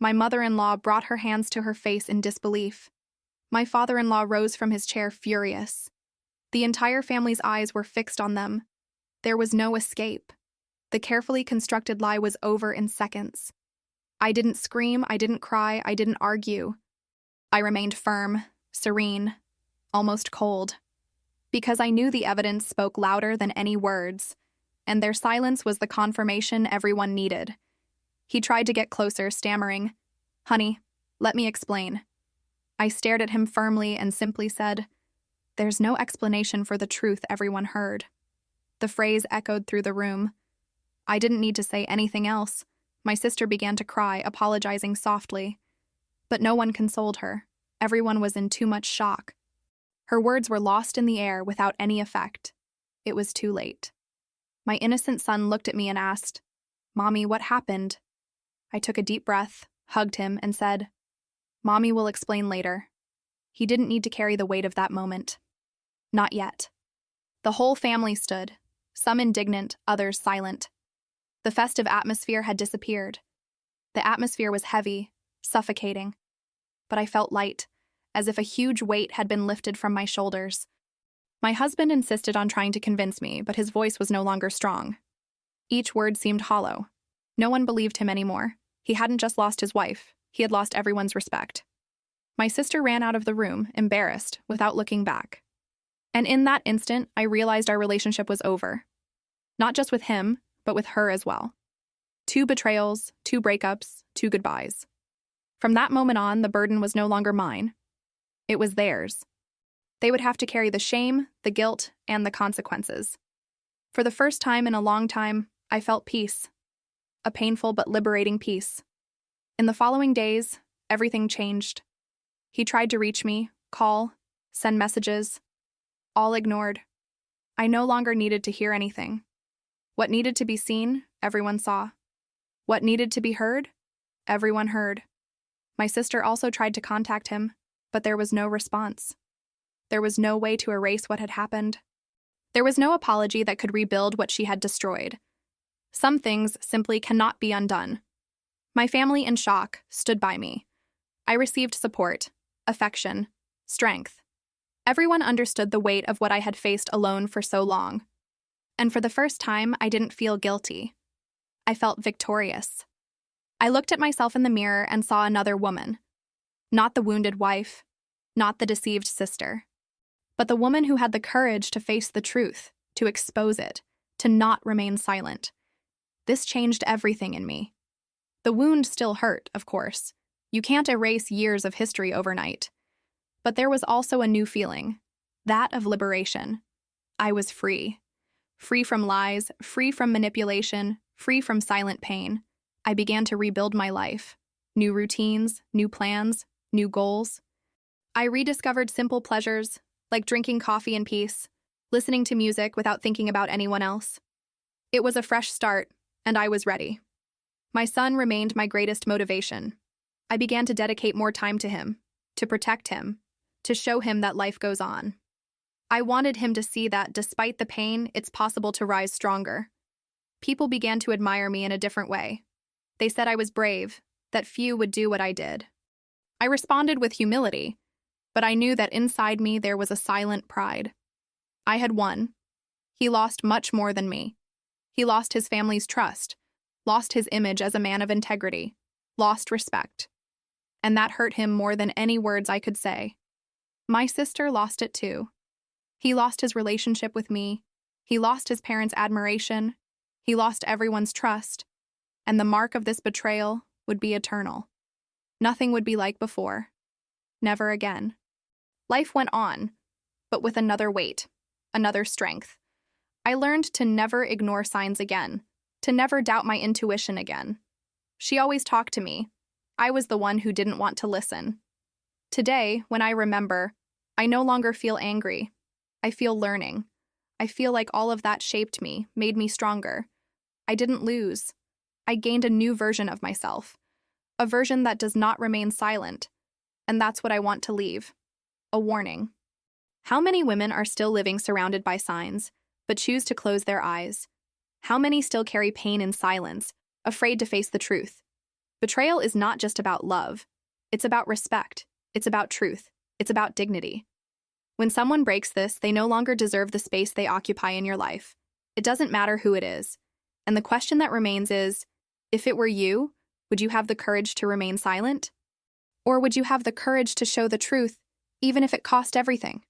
My mother-in-law brought her hands to her face in disbelief. My father-in-law rose from his chair furious. The entire family's eyes were fixed on them. There was no escape. The carefully constructed lie was over in seconds. I didn't scream, I didn't cry, I didn't argue. I remained firm, serene, almost cold. Because I knew the evidence spoke louder than any words, and their silence was the confirmation everyone needed. He tried to get closer, stammering, "Honey, let me explain." I stared at him firmly and simply said, "There's no explanation for the truth everyone heard." The phrase echoed through the room. I didn't need to say anything else. My sister began to cry, apologizing softly. But no one consoled her. Everyone was in too much shock. Her words were lost in the air without any effect. It was too late. My innocent son looked at me and asked, "Mommy, what happened?" I took a deep breath, hugged him, and said, "Mommy will explain later." He didn't need to carry the weight of that moment. Not yet. The whole family stood, some indignant, others silent. The festive atmosphere had disappeared. The atmosphere was heavy, suffocating. But I felt light, as if a huge weight had been lifted from my shoulders. My husband insisted on trying to convince me, but his voice was no longer strong. Each word seemed hollow. No one believed him anymore. He hadn't just lost his wife, he had lost everyone's respect. My sister ran out of the room, embarrassed, without looking back. And in that instant, I realized our relationship was over. Not just with him, but with her as well. 2 betrayals, 2 breakups, 2 goodbyes. From that moment on, the burden was no longer mine. It was theirs. They would have to carry the shame, the guilt, and the consequences. For the first time in a long time, I felt peace. A painful but liberating peace. In the following days, everything changed. He tried to reach me, call, send messages. All ignored. I no longer needed to hear anything. What needed to be seen, everyone saw. What needed to be heard, everyone heard. My sister also tried to contact him, but there was no response. There was no way to erase what had happened. There was no apology that could rebuild what she had destroyed. Some things simply cannot be undone. My family, in shock, stood by me. I received support, affection, strength. Everyone understood the weight of what I had faced alone for so long. And for the first time, I didn't feel guilty. I felt victorious. I looked at myself in the mirror and saw another woman. Not the wounded wife, not the deceived sister, but the woman who had the courage to face the truth, to expose it, to not remain silent. This changed everything in me. The wound still hurt, of course. You can't erase years of history overnight. But there was also a new feeling, that of liberation. I was free. Free from lies, free from manipulation, free from silent pain. I began to rebuild my life. New routines, new plans, new goals. I rediscovered simple pleasures, like drinking coffee in peace, listening to music without thinking about anyone else. It was a fresh start, and I was ready. My son remained my greatest motivation. I began to dedicate more time to him, to protect him, to show him that life goes on. I wanted him to see that, despite the pain, it's possible to rise stronger. People began to admire me in a different way. They said I was brave, that few would do what I did. I responded with humility, but I knew that inside me there was a silent pride. I had won. He lost much more than me. He lost his family's trust, lost his image as a man of integrity, lost respect. And that hurt him more than any words I could say. My sister lost it too. He lost his relationship with me. He lost his parents' admiration. He lost everyone's trust. And the mark of this betrayal would be eternal. Nothing would be like before. Never again. Life went on, but with another weight, another strength. I learned to never ignore signs again, to never doubt my intuition again. She always talked to me. I was the one who didn't want to listen. Today, when I remember, I no longer feel angry. I feel learning. I feel like all of that shaped me, made me stronger. I didn't lose. I gained a new version of myself, a version that does not remain silent. And that's what I want to leave. A warning. How many women are still living surrounded by signs, but choose to close their eyes? How many still carry pain in silence, afraid to face the truth? Betrayal is not just about love. It's about respect. It's about truth. It's about dignity. When someone breaks this, they no longer deserve the space they occupy in your life. It doesn't matter who it is. And the question that remains is, if it were you, would you have the courage to remain silent? Or would you have the courage to show the truth, even if it cost everything?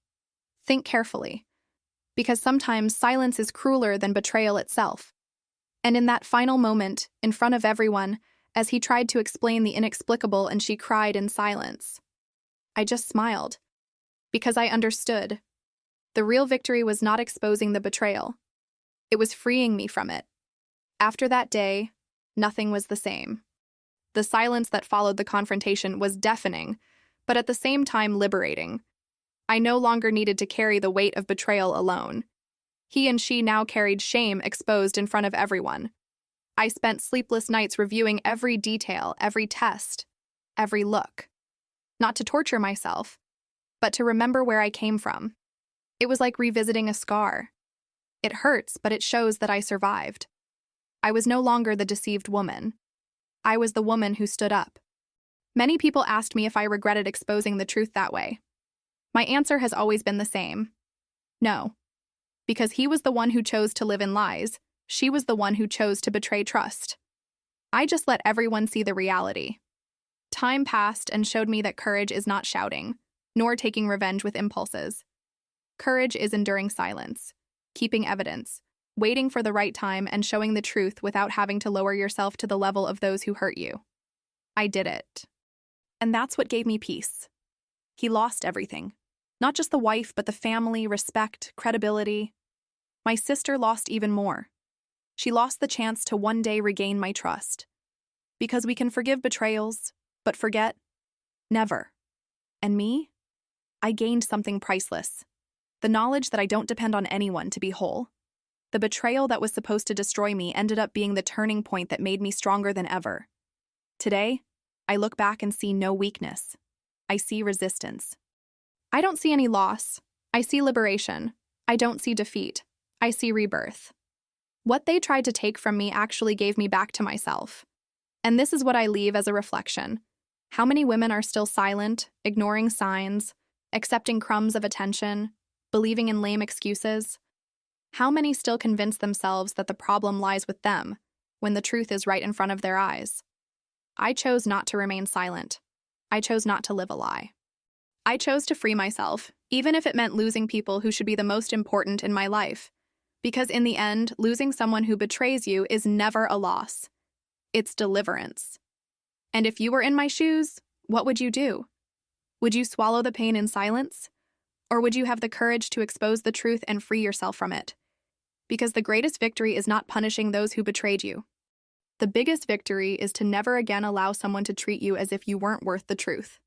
Think carefully. Because sometimes silence is crueler than betrayal itself. And in that final moment, in front of everyone, as he tried to explain the inexplicable and she cried in silence, I just smiled. Because I understood. The real victory was not exposing the betrayal. It was freeing me from it. After that day, nothing was the same. The silence that followed the confrontation was deafening, but at the same time liberating. I no longer needed to carry the weight of betrayal alone. He and she now carried shame exposed in front of everyone. I spent sleepless nights reviewing every detail, every test, every look. Not to torture myself, but to remember where I came from. It was like revisiting a scar. It hurts, but it shows that I survived. I was no longer the deceived woman. I was the woman who stood up. Many people asked me if I regretted exposing the truth that way. My answer has always been the same. No. Because he was the one who chose to live in lies, she was the one who chose to betray trust. I just let everyone see the reality. Time passed and showed me that courage is not shouting, nor taking revenge with impulses. Courage is enduring silence, keeping evidence, waiting for the right time and showing the truth without having to lower yourself to the level of those who hurt you. I did it. And that's what gave me peace. He lost everything. Not just the wife, but the family, respect, credibility. My sister lost even more. She lost the chance to one day regain my trust. Because we can forgive betrayals, but forget? Never. And me? I gained something priceless. The knowledge that I don't depend on anyone to be whole. The betrayal that was supposed to destroy me ended up being the turning point that made me stronger than ever. Today, I look back and see no weakness. I see resistance. I don't see any loss. I see liberation. I don't see defeat. I see rebirth. What they tried to take from me actually gave me back to myself. And this is what I leave as a reflection. How many women are still silent, ignoring signs, accepting crumbs of attention, believing in lame excuses? How many still convince themselves that the problem lies with them, when the truth is right in front of their eyes? I chose not to remain silent. I chose not to live a lie. I chose to free myself, even if it meant losing people who should be the most important in my life. Because in the end, losing someone who betrays you is never a loss. It's deliverance. And if you were in my shoes, what would you do? Would you swallow the pain in silence? Or would you have the courage to expose the truth and free yourself from it? Because the greatest victory is not punishing those who betrayed you. The biggest victory is to never again allow someone to treat you as if you weren't worth the truth.